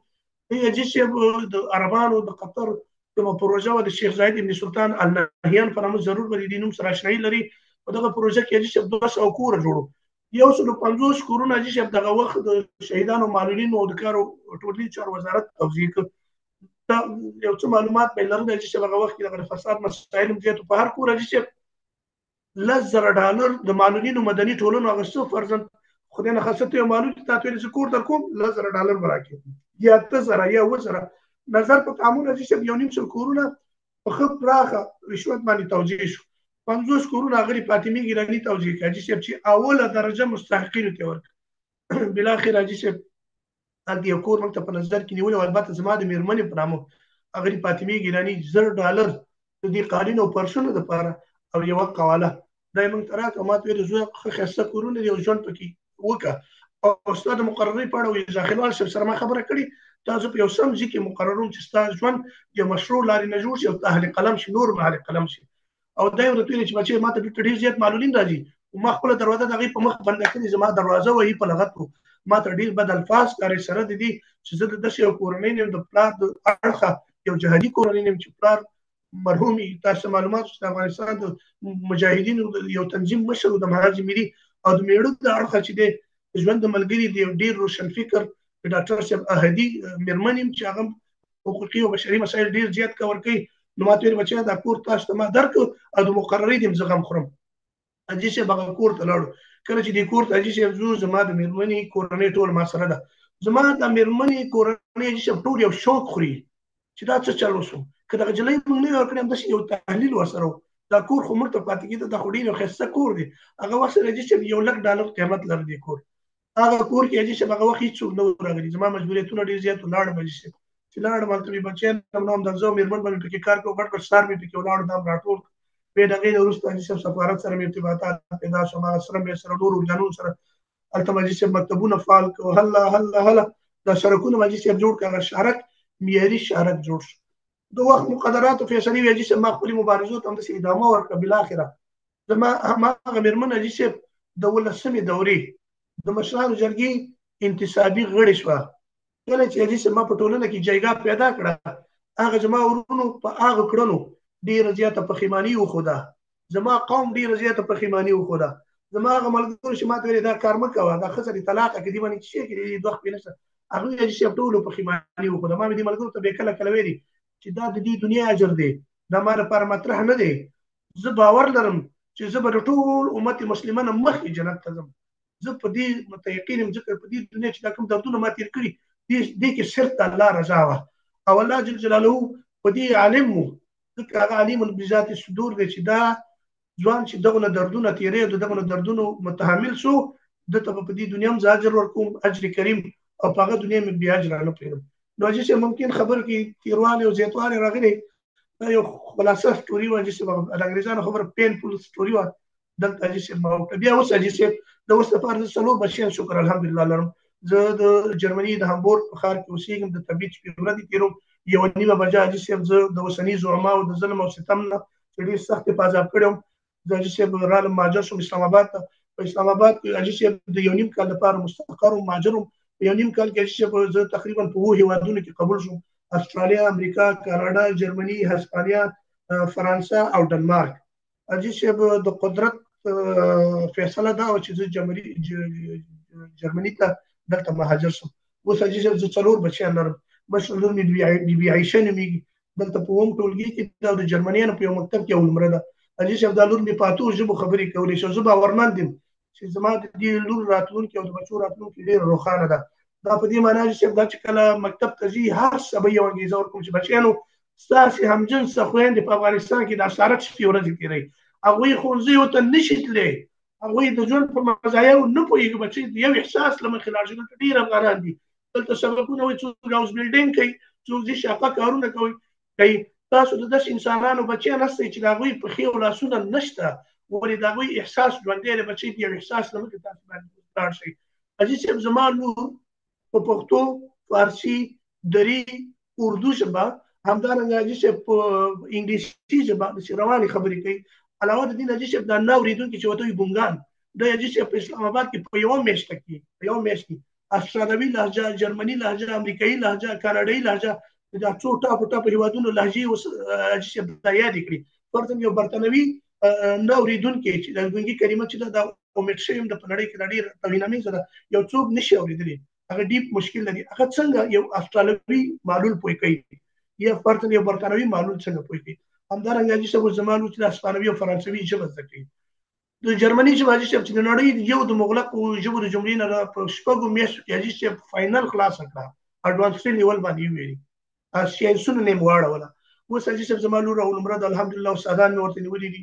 حاجي صاحب د عربانو د قطر کومه پروژه وه د شیخ زاید بن سلطان النهیان په نامه ضرور به د دې نوم سره اشنایي لري په دغه پروژه کې حاجي صاحب 200 کوره جوړو 150 کورونه حاجي صاحب دغه وخت د شهیدانو معلولینو او د کارو ټولنیز چارو وزارت توزیع کړ یو څه معلومات به لرم حاجي صاحب هغه وخت کې د فساد مسایل هم زیاتو په هر کور حاجي صاحب $10,000 د معلولینو مدني ټولنو هغه څه فرضاً خدای نه خاصه یو معلول ته ویل چې کور در کوم $10,000 براکې یا 8,000 یا 9,000 نظر په تعامل حاجي صاحب 1.5 کورونه په ښه پراخه رشوت باندې توزیع شو 50 کورونه هغه فاطمې ګیلاني توزیع کړي حاجي صاحب چې اوله درجه مستحقینو ته ورکړه بالاخره حاجي صاحب هلته یو کور موږ ته په نظر کې نیولې او البته زما د مېرمنې په نامه هغه فاطمې ګیلاني $10,000 د دې قالین او پرشونو دپاره او یوه قواله دا یې موږ ته راکړه ما ته ویل زویه ښه ښایسته کورونه دي او ژوند پکې وکړه او ستا د مقررې په اړه ویل ځاخیلوال صاحب سره ما خبره کړې تاسو په یو سم ځای کې مقرروم چې ستا ژوند یو مشروع لارې نه جوړ شي او ته اهل قلم شي نور اهل قلم شي او دا یې ورته ویل چې بچی ما ته دلته ډېر زیات معلولین راځي ما خپله دروازه د هغې په مخ بنده کړې زما دروازه وهي په لغت ما ته ډېر بد الفاظ کاري سره د دې چې زه د داسې یو کورنۍ یم د پلار د اړخه یو جهادي کورنۍ یم چې پلار مرحوم تاسو معلومات چې د افغانستان د مجاهدینو یو تنظیم مشر د مهاراج ملي او د میړه د اړخه چې د ژوند د ملګري دی ډېر روشن فکر د ډاکټر صاحب احدي مېرمن یم چې هغه حقوقي او بشري مسایل ډېر زیات کور کوي نو ما ته ویل بچیه دا کور تاسو ته ما درکړو او د مقررې دې زه غم خورم حاجي صاحب هغه کور ته لاړو کله چې دې کور ته حاجي صاحب ځو زما د مېرمنې کورنۍ ټول ما سره ده زما د مېرمنې کورنۍ حاجي صاحب ټول یو شوق خوري چې دا څه چل وشو که دغه جلۍ موږ نه ورکړې همداسې یو تحلیل ورسره و دا کور خو موږ ته پاتې کېده دا خو ډېر یو ښایسته کور دی هغه وخت سره حاجي صاحب $1,00,000 قیمت لري دې کور هغه کور کې حاجي صاحب هغه وخت هېڅوک نه و راغلي زما مجبوریتونه ډېر زیات لاړم حاجي صاحب چې لاړم هلته مې بچیان هم نو همدا زه او مېرمن به مې پکې کار کوو ګډ ګډ سهار مې پکې ولاړو دا هم راټول بیا د هغې نه وروسته حاجي صاحب سفارت سره مې ارتباطات پیدا شول هغه سره مې سره نورو ارګانونو سره هلته حاجي صاحب مکتبونه فعال کړو هله هله هله دا سړکونه حاجي صاحب جوړ کړه هغه شهرک معیاري شهرک جوړ شو د وخت مقدراتو فیصلې وي حاجي صاحب ما خپلې مبارزو ته همداسې ادامه ورکړه بالاخره زما هماغه مېرمن حاجي صاحب د 11مې دورې د مشرانو جرګې انتصابي غړې شوه کله چې حاجي صاحب ما په ټولنه کې جایګاه پیدا کړه هغه زما ورونو په هغه کړنو ډېره زیاته پښیماني وښوده زما قوم ډېره زیاته پښیماني وښوده زما هغه ملګرو چې ما ته ویلې دا کار مه کوه دا ښځه دې طلاقه کړې دې باندې څه شی کړې دوه خپې نشته هغوی حاجي صاحب ټولو پښیماني وښوده ما مې دې ملګرو ته بیا کله کله ویلي چې دا د دې دنیا اجر دی دا ما لپاره مطرح نه دی زه باور لرم چې زه به د ټول امت مسلمانه مخکې جنت ته ځم زه په دې متيقن یم ځکه په دې دنیا چې دا کوم دردونه ما تېر کړي دې کې صرف د الله رضا وه او الله جل جلاله په دې عالم و ځکه هغه علیم بذات الصدور دی چې دا ځوان چې دغه دردونه تیرې د دغه دردونو متحمل شو د ته په دې دنیا هم اجر ورکوم اجر کریم او په هغه دنیا مې بیا اجر نه پېږم نو چې ممکن خبر کې تیرواله او زیاتواله راغلي دا یو خلاصه سټوري و چې د انګریزانو خبر پینفول سټوري و دلته چې ما بیا اوس چې د اوس لپاره څلور بچیان شکر الحمدلله لرم زه د جرمني د هامبورګ په ښار کې اوسېږم د طبيعت په ورځ تیروم یو نیمه بجا چې زه د وسنی زعما او د ظلم او ستم نه ډېر سخت پازاب کړم زه چې رالم ماجر شوم اسلام آباد ته په اسلام آباد کې چې د یو نیم کال لپاره مستقر او ماجرم یو نیم کال کې چې زه تقریبا په وو هیوادونو کې قبول شوم استرالیا امریکا کاناډا جرمني هسپانیا فرانسه او ډنمارک چې د قدرت فیصله دا و چې زه جرمني ته دلته مهاجر شوم اوس چې زه څلور بچیان لرم مشر لور مې بي عائشه نومېږي دلته په اوم ټولګي کې د جرمنیانو په یو مکتب کې اول نمره ده چې دا لور مې په اتو ژبو خبرې کولې شو زه باورمند یم چې زما د دې لور راتلونکي او د بچو راتلونکي ډېر روښانه ده دا په دې معنی چې دا چې کله مکتب ته ځي هر څه به یو انګېزه ورکوم چې بچیانو ستاسې همجنسه خویندې په افغانستان کې د اسارت شپې ورځې تېروي هغوی ښوونځیو ته نشي تللی هغوی د ژوند په مزایاو نه پوهېږي بچي د یو احساس له مخې لاړ شي دلته ډېر افغانان دي دلته سبقونه وایي څوک هاوس بلډینګ کوي څوک ځي شاقه کارونه کوي تاسو د داسې انسانانو بچیان هستئ چې د هغوی پښې او لاسونه نشته ولې د هغوی احساس ژوندی دی بچي د یو احساس له مخې تاسو باندې لاړ شئ حاجي صاحب زما لور په پښتو فارسي دري اردو ژبه همدارنګه حاجي صاحب په انګلیسي ژبه داسې روانې خبرې کوي علاوه د دې نه حاجي صاحب دا نه اورېدونکي چې ورته وایي بونګان دا حاجي صاحب په اسلام آباد کې په یوه میاشت کې استرالوي لهجه جرمني لهجه امریکایي لهجه کاناډایي لهجه دا څو ټاپو هیوادونو لهجې اوس چې دا یاد کړي فرضاً یو برتنوي نه اورېدونکی چې د ګونګي کلمه چې دا امید شویم د په نړۍ کې د ډېر توهینامیزه ده یو څوک نشي اورېدلی هغه ډیپ مشکل لري هغه څنګه یو استرالوي معلول پوي کوي یا فرضاً یو برتنوي معلول څنګه پوي کوي همدارنګه چې زمانو چې د اسپانوي او فرانسوي ژبه زده کوي د جرمني ژبه چې د نړۍ یو د مغلقو ژبو د جملې نه په شپږو میاشتو کې چې فاینل خلاص کړه اډوانس لیول باندې ویلي ساینسونه نه واړوله اوس چې زما لور او نمره د الحمدلله استادان مې ورته نیولي دي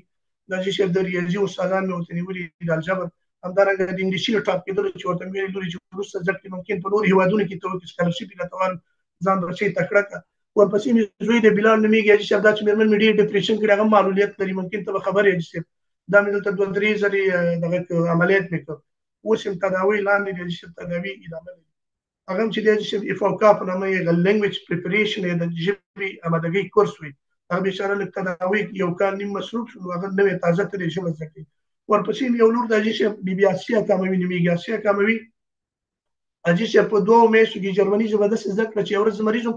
د چې د ریاضي استادان مې ورته نیولي دي د الجبر همدارنګه د انګلیسي ټاپ کېدل چې ورته مې ویلي چې وروسته ځکه ممکن په نور هیوادونو کې ته سکالرشپ لټول ځان بچي تکړه ورپسې مې زوی د بلال نومېږي چې دا چې مېرمن مې ډېر ډپریشن کې هغه معلولیت لري ممکن ته خبرې چې دا مې دلته دوه درې ځلې دغه عملیات مې کړ اوس هم تداوی لاندې دي چې تداوی ادامه لري هغه چې د افاوکا په نامه یې لینګویج پریپریشن د ژبې آمادګۍ کورس وي هغه به اشاره لکه تداوی یو کال نیم مصروف شو هغه نوې تازه ترې ژبه زده کوي ورپسې یو لور د چې بي بي اسیا کاموي نومېږي اسیا کاموي چې په دوه میاشتو کې جرمني ژبه داسې زده کړه چې یو ورځ مریض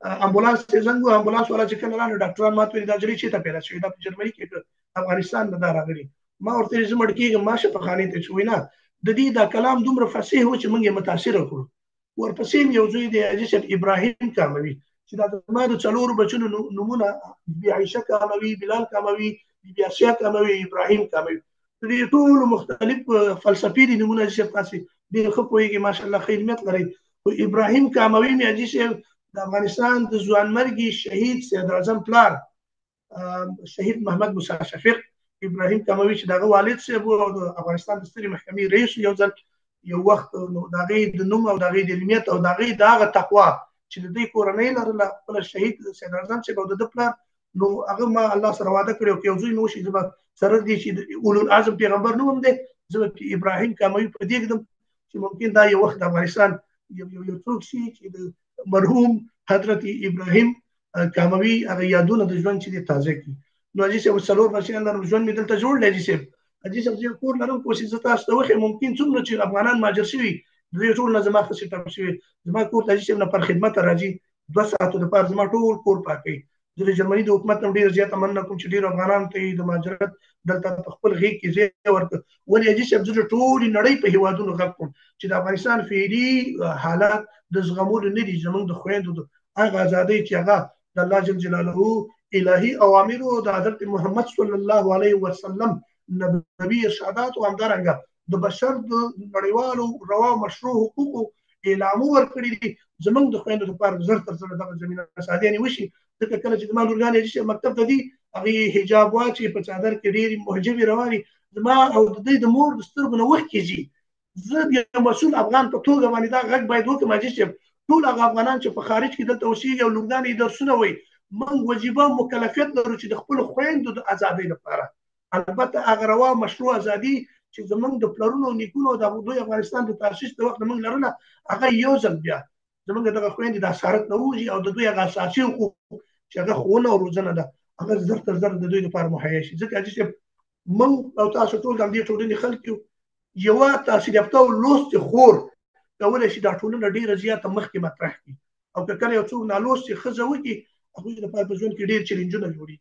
امبولانس ته زنګ و امبولانس والا چې کله راغی ډاکټران ماته ویل دا جری چې ته پیدا شوی دا په جرمني کې افغانستان نه راغلی ما ورته زمړ کېږم ماشه په خانه ته شوی نه د دې دا کلام دومره فصیح و چې موږ یې متاثر کړو ورپسې یو ځوی دی چې ابراهیم کاموي چې دا ما د څلور بچونو نمونه بي عائشه کاموي بلال کاموي بي اسیا کاموي ابراهیم کاموي دې ټول مختلف فلسفي دي نمونه چې تاسو دې خو پوهیږئ ماشاءالله خدمت لري او ابراهیم کاموي مې چې د افغانستان د ځوانمرګي شهید سید اعظم پلار شهید محمد موسی شفیق ابراهیم کاموي چې دغه والد صاحب او د افغانستان د ستري محکمې رئیس یو ځل یو وخت دغه د نوم او دغه د علمیت او دغه دغه تقوا چې د دې کورنۍ لرله خپل شهید سید اعظم صاحب او د پلار نو هغه ما الله سره وعده کړو چې یو ځای نو شي زما سره دي چې اولو اعظم پیغمبر نوم دی زه ابراهیم کاموي په دې کېدم چې ممکن دا یو وخت د افغانستان یو څوک شي چې د مرحوم حضرت ابراهیم کاموي هغه یادونه د ژوند چې تازه کی نو حاجي صاحب څلور ورځې اندر ژوند مې دلته جوړ حاجي صاحب چې کور لرم کوشش تاسو ته وخت ممکن څومره چې افغانان ماجر شوي دوی ټول نه زما خصه ټاپ شوي زما کور حاجي صاحب نه پر خدمت راځي 2 ساعتو د پاره زما ټول کور پاکي د جرمني د حکومت نو ډیر زیات مننه کوم چې ډیر افغانان ته د ماجرت دلته خپل غیږ کې ځای ورته ولې حاجي صاحب د ټول نړۍ په هیوادونو غږ کوم چې د افغانستان فعلی حالات د زغمول نه دي زموږ د خويندو د هغه ازادۍ چې هغه د الله جل جلاله الهي اوامر او د حضرت محمد صلی الله علیه وسلم نبی ارشادات او همدارنګه د بشر د نړیوالو روا مشروع حقوقو اعلان ورکړي دي زمونږ د خويندو لپاره زر تر زر دغه زمينه سادهاني وشي ځکه کله چې زما لورګانې چې مکتب ته ځي هغې حجاب واچي په څادر کې ډېرې محجبې روانې زما او د دوی د مور د سترګو نه اوښکې ځي زه د یو مسؤل افغان په توګه باندې دا غږ باید وکړم حاجي صاحب ټول هغه افغانان چې په خارج کې دلته اوسېږي او لورګانې یې درسونه وایي موږ وجیبه مکلفیت لرو چې د خپلو خویندو د ازادۍ لپاره البته هغه روا مشروع ازادي چې زمونږ د پلرونو نیکونو د دوی افغانستان د تاسیس د وخت موږ لرله هغه یو ځل بیا زمونږ دغه خویندې د اسارت نه ووځي او د دوی هغه اساسي حقوق چې هغه ښوونه او روزنه ده هغه زر تر زر د دوی لپاره مهیا شي ځکه حاجي صاحب موږ او تاسو ټول د همدې ټولنې خلک یو یوه تحصیل یافته او لوستې خور کولی شي دا ټولنه ډېره زیاته مخکې مطرح کړي او که کله یو څوک نالوستې ښځه وکړي هغوی لپاره په ژوند کې ډېر چیلنجونه جوړي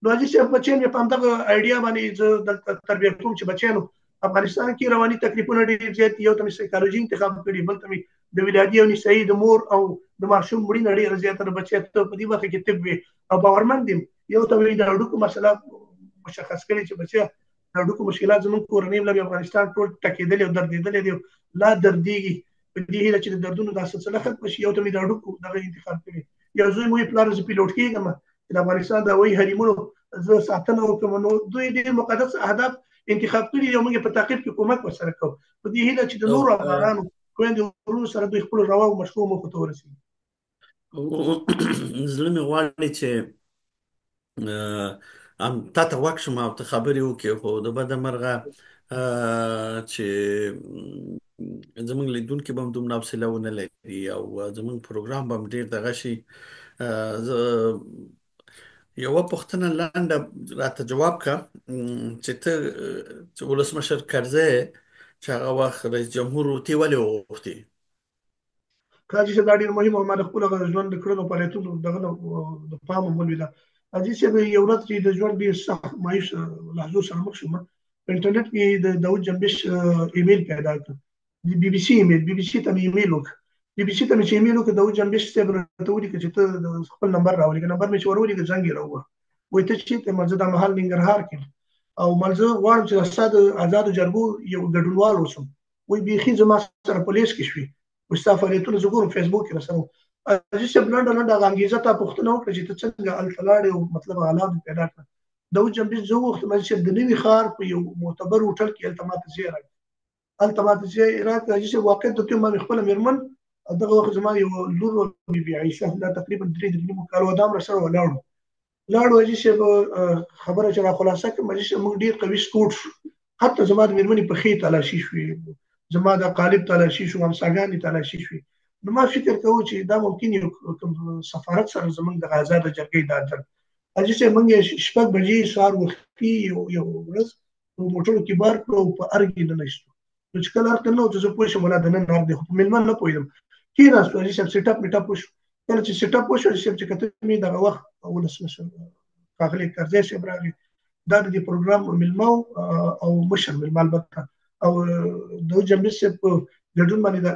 نو حاجي صاحب بچیان مې په همدغه آیډیا باندې زه دلته تربیه کوم چې بچیانو افغانستان کې رواني تکلیفونه ډېر زیات یو ته مې سایکالوژي انتخاب کړي بل ته مې د ولادي او نسایي د مور او د ماشوم مړینه ډېره زیاته ده بچی ته په دې برخه کې طب وي او باورمند یم یو ته مې د هډوکو مسله مشخص کړې چې بچی د هډوکو مشکلات زموږ کورنۍ لري افغانستان ټول ټکېدلی او دردېدلی دی لا دردېږي په دې هیله چې د دردونو دا سلسله ختمه شي یو ته مې د هډوکو دغه انتخاب کړي یو زوی مو یې پلار زه پیلوټ کېږم چې د افغانستان د هوایي حریمونو زه ساتنه وکړم نو دوی ډېر مقدس اهداف انتخاب کړي یو موږ په تعقیب کې کومک ورسره کوو په دې هیله چې د نورو افغانانو خویندو ورونو سره دوی خپل روا او مشروع موخو ته ورسېږي زړه مې غواړي چې تا ته غوږ شم او ته خبرې وکړې خو د بده مرغه چې زموږ لیدونکي به هم دومره حوصله ونه لري او زموږ پروګرام به هم ډېر دغه شي زه یوه پوښتنه لنډه راته جواب کړه چې ته ولسمشر کرزی چې هغه وخت رئیس جمهور و ته ولې وغوښتې حاجي صاحب دا ډېر مهم او ما د خپل ژوند د کړنو فعالیتونو دغه د پام ولوېده حاجي صاحب یو ورځ چې د ژوند ډېر سخت مایوس لحظو سره مخ شوم په انټرنیټ کې د داود جنبش ایمیل پیدا کړ بي بي سي ایمیل بي بي سي ته ایمیل وکړ بي بي سي ته چې ایمیل وکړ داود جنبش صاحب راته ولیکل چې ته خپل نمبر راولېږه نمبر مې چې ور ولیکه زنګ یې راووه وایي ته چېرته یم زه دا مهال ننګرهار کې او زه غواړم چې ستا د ازادو جرګو یو ګډونوال اوسم وایي بیخي زما سره په لیست کې شوي ستا فعالیتونه زه ګورم فیسبوک کې راسره حاجي صاحب لنډه لنډه هغه انګېزه تا پوښتنه وکړه چې ته څنګه هلته لاړې او مطلب حالات پیدا کړه داود جنبش زه وغوښتم حاجي صاحب د نوي ښار په یو معتبر هوټل کې هلته ماته ځای راکړه هلته ماته ځای راکړه حاجي صاحب واقعیت درته وایم ما مې خپله مېرمن دغه وخت زما یو لور وه بي بي عایشه دا تقریبا 3 کال وه دا هم راسره ولاړو حاجي صاحب خبره چې را خلاصه کړم حاجي صاحب موږ ډېر قوي سپورټ شو حتی زما د مېرمنې پښې تلاشي شوې زما د قالب تلاشي شو همساګانې تلاشي شوې نو ما فکر کوو چې دا ممکن یو سفارت سره زموږ د آزاده جرګې دا درد حاجي صاحب موږ 6 بجې سهار وختي یو ورځ په موټرو کې بار کړو په ارګ کې ننویستو نو چې کله ارګ ته ننوتو زه پوه شوم ولا د نن ارګ دی خو په میلمه نه پوهېدم کېناستو حاجي صاحب سیټ اپ میټ اپ وشو کله چې سیټ اپ وشو حاجي صاحب چې کته مې دغه وخت ولسمشر ښاغلی کرزی صاحب راغی دا د دې پروګرام میلمه او مشر میلمه البته او داود جنبش صاحب په ګډون باندې د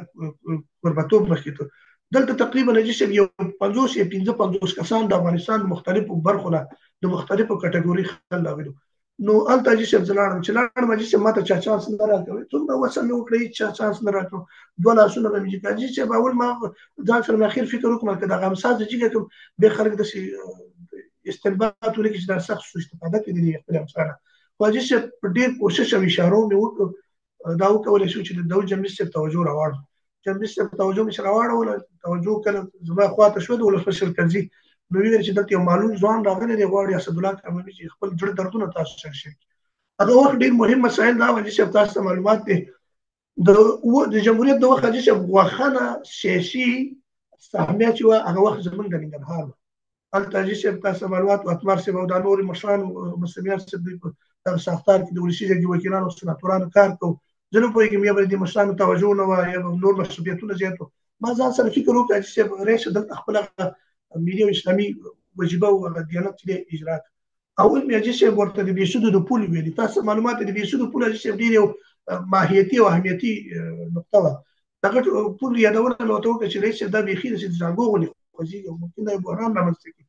قربتوب مخکې ته دلته تقریبا حاجي صاحب یو 50 یا 55 کسان د افغانستان مختلفو برخو نه د مختلفو کټګوري خلک راغلي نو هلته حاجي صاحب زه لاړم چې لاړم حاجي صاحب ماته چا چانس نه راکوي څومره وسه مې وکړه هېڅ چا چانس نه راکړو دوه لاسونه به مې جګ حاجي صاحب اول ما ځان سره مې اخر فکر وکړم که دغه امسا زه جګه کړم بیا خلک داسې استنباط ولکړي چې دا سخت سوء استفاده کوي د خپل امسا نه خو حاجي صاحب په ډېر کوشش او اشارو مې وکړو دا وکولی شو چې د داود جنبش صاحب توجه راواړو جنبش صاحب توجه مې چې راواړوله توجه کله زما خواته شوه د ولسمشر کرزي نو ویل چې دلته یو معلوم ځوان راغلی دی غواړي اسدالله کاملي چې خپل زړه دردونه تاسو سره شریک هغه وخت ډېر مهم مسایل دا حاجي صاحب تاسو ته معلومات دي د جمهوریت د وخت حاجي صاحب غوښنه سیاسي سهمیه چې وه هغه وخت زموږ د ننګرهار وه هلته حاجي صاحب تاسو معلومات اتمار صاحب او دا نورې مشرانو مسلمیان صاحب دوی په دغه ساختار کې د ولسي جرګې وکیلانو او سناتورانو کار کوو زه نه پوهېږم یا به د مشرانو توجه نه وه یا به نور مسؤلیتونه زیات وو ما ځان سره فکر وکړ حاجي صاحب رئیس دلته خپله ملي او اسلامي وجیبه او هغه دیانت چې دی اجرا کړ اول مې حاجي صاحب ورته د بې سودو د پول ویلي تاسو معلومات د بې سودو پول حاجي صاحب ډېر یو ماهیتي او اهمیتي نقطه وه دغه پول یادونه مې ورته وکړه چې رئیس صاحب دا بیخي داسې د زانګو غوندې خوځېږي او ممکن دا یو بحران رامنځته کړي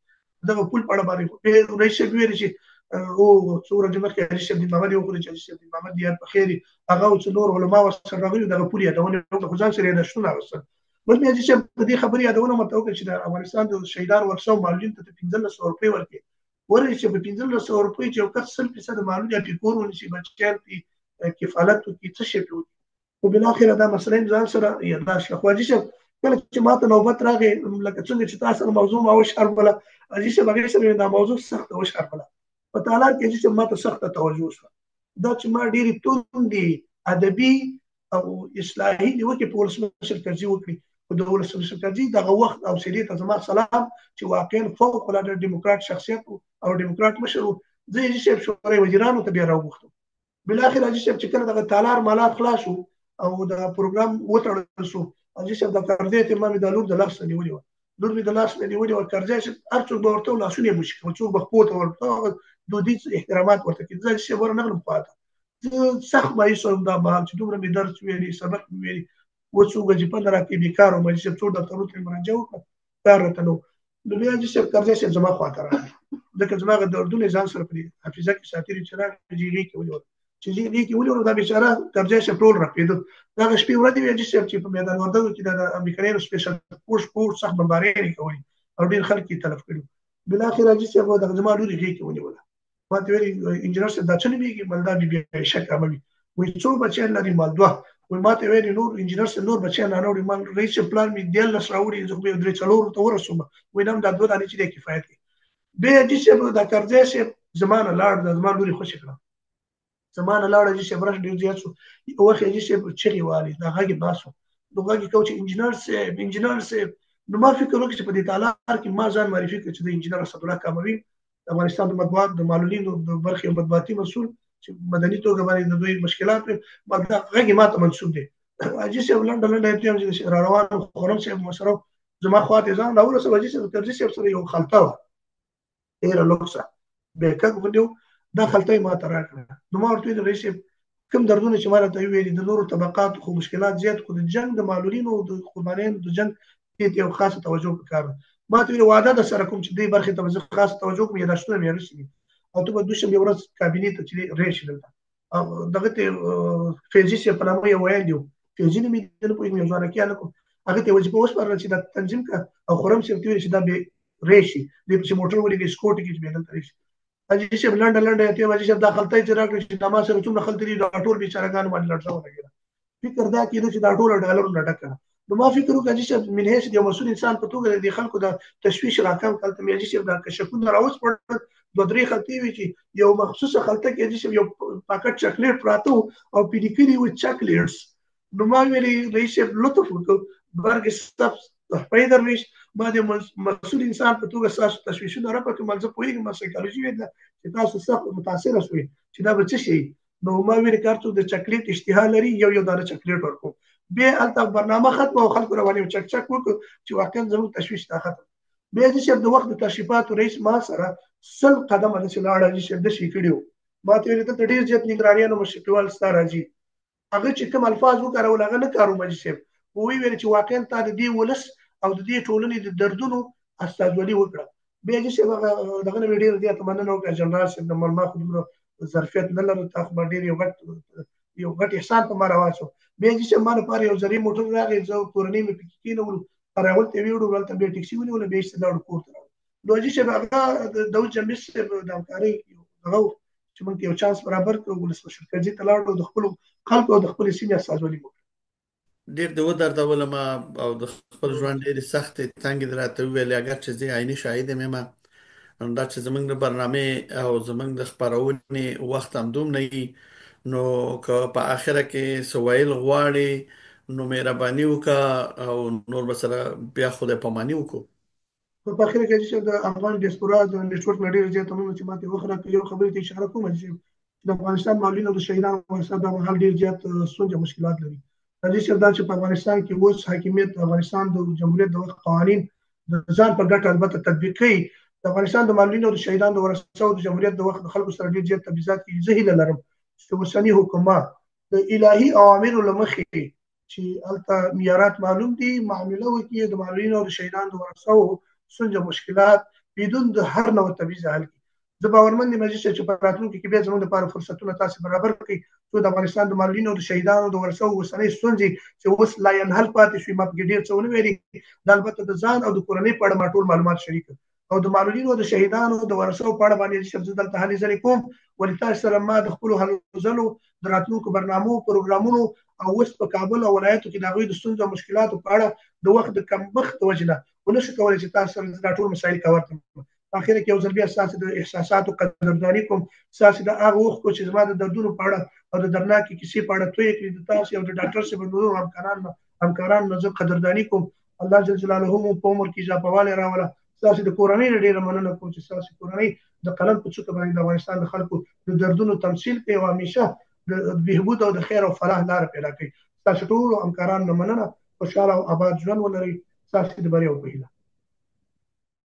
دغه پول په اړه باندې رئیس صاحب ویلي چې او څو ورځې مخکې حاجي صاحب دین محمد یې وکړه چې حاجي صاحب دین محمد یاد په خیر هغه او څو نور علما ورسره راغلي دغه پول یادونه وکړه خو ځان سره یې نشتون راوستل بل مې چې په دې خبرې یادونه مته وکړه چې د افغانستان د شهیدانو ورثو معلولین ته 1500 روپۍ ورکړي ورې چې په 1500 روپۍ چې یو کس 100% معلول یا پیکور ونشي بچیان پی کفالت وکړي څه شي کوي او بل اخر دا مسله ځان سره یاداش خو چې کله چې ماته نوبت راغی لکه څنګه چې تاسو موضوع ما وشار بل چې بغیر سره دا موضوع سخت وشار بل په تعالی کې چې ماته سخت توجه شو دا چې ما ډېری توندي ادبي او اصلاحي نیوکې په ولسمشر کرزي وکړي او د ولسمشر کرزي دغه وخت او سړي ته زما سلام چې واقعا فوق العاده ډیموکرات شخصیت او ډیموکرات مشر زه یې چې شورای وزیرانو ته بیا راوغوښتم بل اخر چې کله دغه تالار مالات خلاص او د پروګرام وټړل شو چې د کرزي ته ما د لور د لاس نیولې و لور می د لاس نیولې و کرزي چې ارڅو به ورته لاسونه مشکل څو به پوت ورته دودیز احترامات ورته کړي چې ورنغلم پاته سخت مې سوم دا مهال چې دومره مې درس ویلي سبق مې ویلي وڅو غږی په لاره کې بیکار او مې چې څو دفترونو ته مراجعه وکړه کار راته نو بیا چې کرزي چې زما خواته راغی ځکه زما د اردن ځان سره په حافظه کې ساتري چې راځي کې ولور چې دې کې ولور دا بیچاره کرزي چې ټول راپېدو دا شپې ورځې چې په میدان وردګو کې د امریکایانو سپیشل فورس سخت بمبارۍ کوي او ډېر خلک یې تلف کړي بل اخر چې د زما لوري کې ونیول ما ته ویلي انجینر صاحب دا څه نه میږي بل دا بیا شک اموي وای څو بچیان لري مال دوه وای ما ته ویلي نور انجینر صاحب نور بچیان نه وړي مال رئیس پلان می دیل لس راوړي زه به درې څلور ته ورسوم وای نام دا دوه دانه چې د کفایت به چې دا کرزي چې زمانه لاړ د زمان لوري خوشی کړه زمانه لاړ چې برش ډیر زیات شو او وخت چې چغي والی دا هغه باسو نو هغه کوچ انجینر صاحب نو ما فکر وکړ چې په دې تالار کې ما ځان معرفي کړ چې د انجینر اسد الله کاموي د افغانستان د مطبوعات د معلولینو د برخې مطبوعاتي مسول چې مدني توګه باندې د دوی مشکلات ما دا هغه ماته منسوب دي چې لندن ته چې را روان خورم چې مسره زما خواته ځان راول سره چې ترجیح سره یو خلطه و ډیره لوکسه به کګ ونیو دا خلطه ما ته راکړه نو ما ورته د رئیس کوم دردونه چې ماته ویلي د نورو طبقات خو مشکلات زیات خو د جنگ د معلولینو د قربانیانو د جنگ ته یو خاصه توجه وکړه ما ته وعده د سره کوم چې دې برخې ته زه خاص توجه کوم یا داشتونه مې رسېږي او ته به دوشنبه ورځ کابینې ته چې راشي دلته او دغه ته فیزي چې په نامه یو ویل دی فیزي نه مې نه پوهېږم یو ځوان کې هلکو هغه ته وظیفه وسپارله چې دا تنظیم کا او خرم صاحب ته ویل چې دا به راشي دې چې موټر ولګي سکوټ کې چې به دلته راشي اجي چې لنډه ته وځي چې دا خلطه چې راکړي چې دا ما سره څومره خلطه دي دا ټول بیچارهګان باندې لړځاو لګیږي فکر دا کېده چې دا ټول ډالر نه ډکه نو ما فکر وکړ چې من هیڅ یو مسؤل انسان په توګه د خلکو د تشویش راکم کله مې چې دا کشکونه راوځ پړ دوه درې خلطې وی چې یو مخصوصه خلطه کې چې یو پاکټ چاکلیټ پراته او پیډیکری و چاکلیټس نو ما ویلي رئیس لطف وکړ برګ سټاف په درویش ما د مسؤل انسان په توګه تاسو تشویشونه راپکه مالزه پوهیږم ما سایکالوژي ویل چې تاسو سخت متاثر شوي چې دا به څه شي نو ما ویل کارته د چاکلیټ اشتها لري یو دانه چاکلیټ ورکوم به البته برنامه ختمه او خلکو رواني چک چک وکړو چې واقعا زموږ تشویش تا ختم به چې د وخت د تشریفات رئیس ما سره سل قدم د سلاړه چې د شي کړیو ما ته ویل ته ډیر ځت نگرانیانو مشکوال ستاره راځي هغه چې کوم الفاظ وکړول هغه نه کارو مجلس وی ویل چې واقعا تا د دې ولس او د دې ټولنې د دردونو استازولي وکړه به چې دغه ویډیو دی ته مننه وکړه جنرال صاحب د ملما خو ظرفیت نه لري تاسو باندې یو غټ احسان په ما راوځو به چې ما لپاره یو ځری موټر راغی زه کورنۍ مې پکې کېنول راول ته ویډیو ولته به ټیکسي ونیول به چې دا ډکور ته نو چې هغه د جمعیت د همکاري هغه چې موږ یو چانس برابر کړو ولسمشر کرزي ته لاړو د خپل خلکو او د خپل سیمې استازولي وکړه ډېر د ودردولم او د خپل ژوند ډېرې سختې تنګې راته وویلې اگر چې زه عیني شاهد یم دا چې زمونږ د برنامې او زمونږ د خپرونې وخت هم دومره وي نو که په اخره کې سوایل غواړي نو مهرباني وکړه او نور به سره بیا خدای پاماني وکړو په اخر کې چې د افغان ډیاسپورا د نېټورک نړۍ ډېر تمام چې ماته وخره یو خبرې ته اشاره کوم چې د افغانستان معلولین او د شهیدانو ورثه د محل ډېر زیات ستونزې مشکلات لري د دې سره چې په افغانستان کې اوس حاکمیت افغانستان د جمهوریت د وخت قوانين د ځان په ګټه البته تطبیق کوي د افغانستان د معلولین او د شهیدانو ورثه او د جمهوریت د وخت خلکو سره ډېر زیات تبعیضات کوي زه هیله لرم چې اوسنی حکومت د الهي اوامرو لمخې چې البته معیارات معلوم دي معامله وکړي د معلولین او د شهیدانو ورثه څنګه مشکلات بدون د هر نوع تبعیض حل کړي زه باورمند یم چې په راتلونکي کې بیا زموږ لپاره فرصتونه تاسو برابر کړئ څو د افغانستان د معلولینو او د شهیدانو د ورثو اوسنۍ ستونزې چې اوس لا ینحل پاتې شوي، ما پکې ډېر څه ونه ویلي، دا البته د ځان او د کورنۍ په اړه ما ټول معلومات شریک کړل او د معلولینو او د شهیدانو د ورثو په اړه باندې چې زه دلته هلې ځلې کوم، ولې تاسو سره ما د خپلو هلو ځلو د راتلونکو برنامو پروګرامونو او اوس په کابل او ولایتو کې د هغوی د ستونزو او مشکلاتو په اړه د وخت د کمښت د وجې نه ونشو کولی چې تاسو سره دا ټول مسایل کور کړم. په اخر کې یو ځل بیا ستاسو د احساساتو قدرداني کوم، ستاسو د هغه اوښکو چې زما د دردونو په اړه او د دردناکې کیسې په اړه تویې کړې، د تاسو او د ډاکټر صاحب نورو همکارانو زه قدرداني کوم. الله جل جلاله مو په عمر کې اضافه والی راوله. ستاسو د کورنۍ نه ډېره مننه کوم چې ستاسو کورنۍ د قلم په څوکه باندې د افغانستان د خلکو د دردونو تمثیل کوي او همیشه د بهبود او د خیر او فلاح لاره پیدا کوي. ستاسو ټولو همکارانو نه مننه. خوشحاله او آباد ژوند ولرئ. ستاسو د بریا په هیله.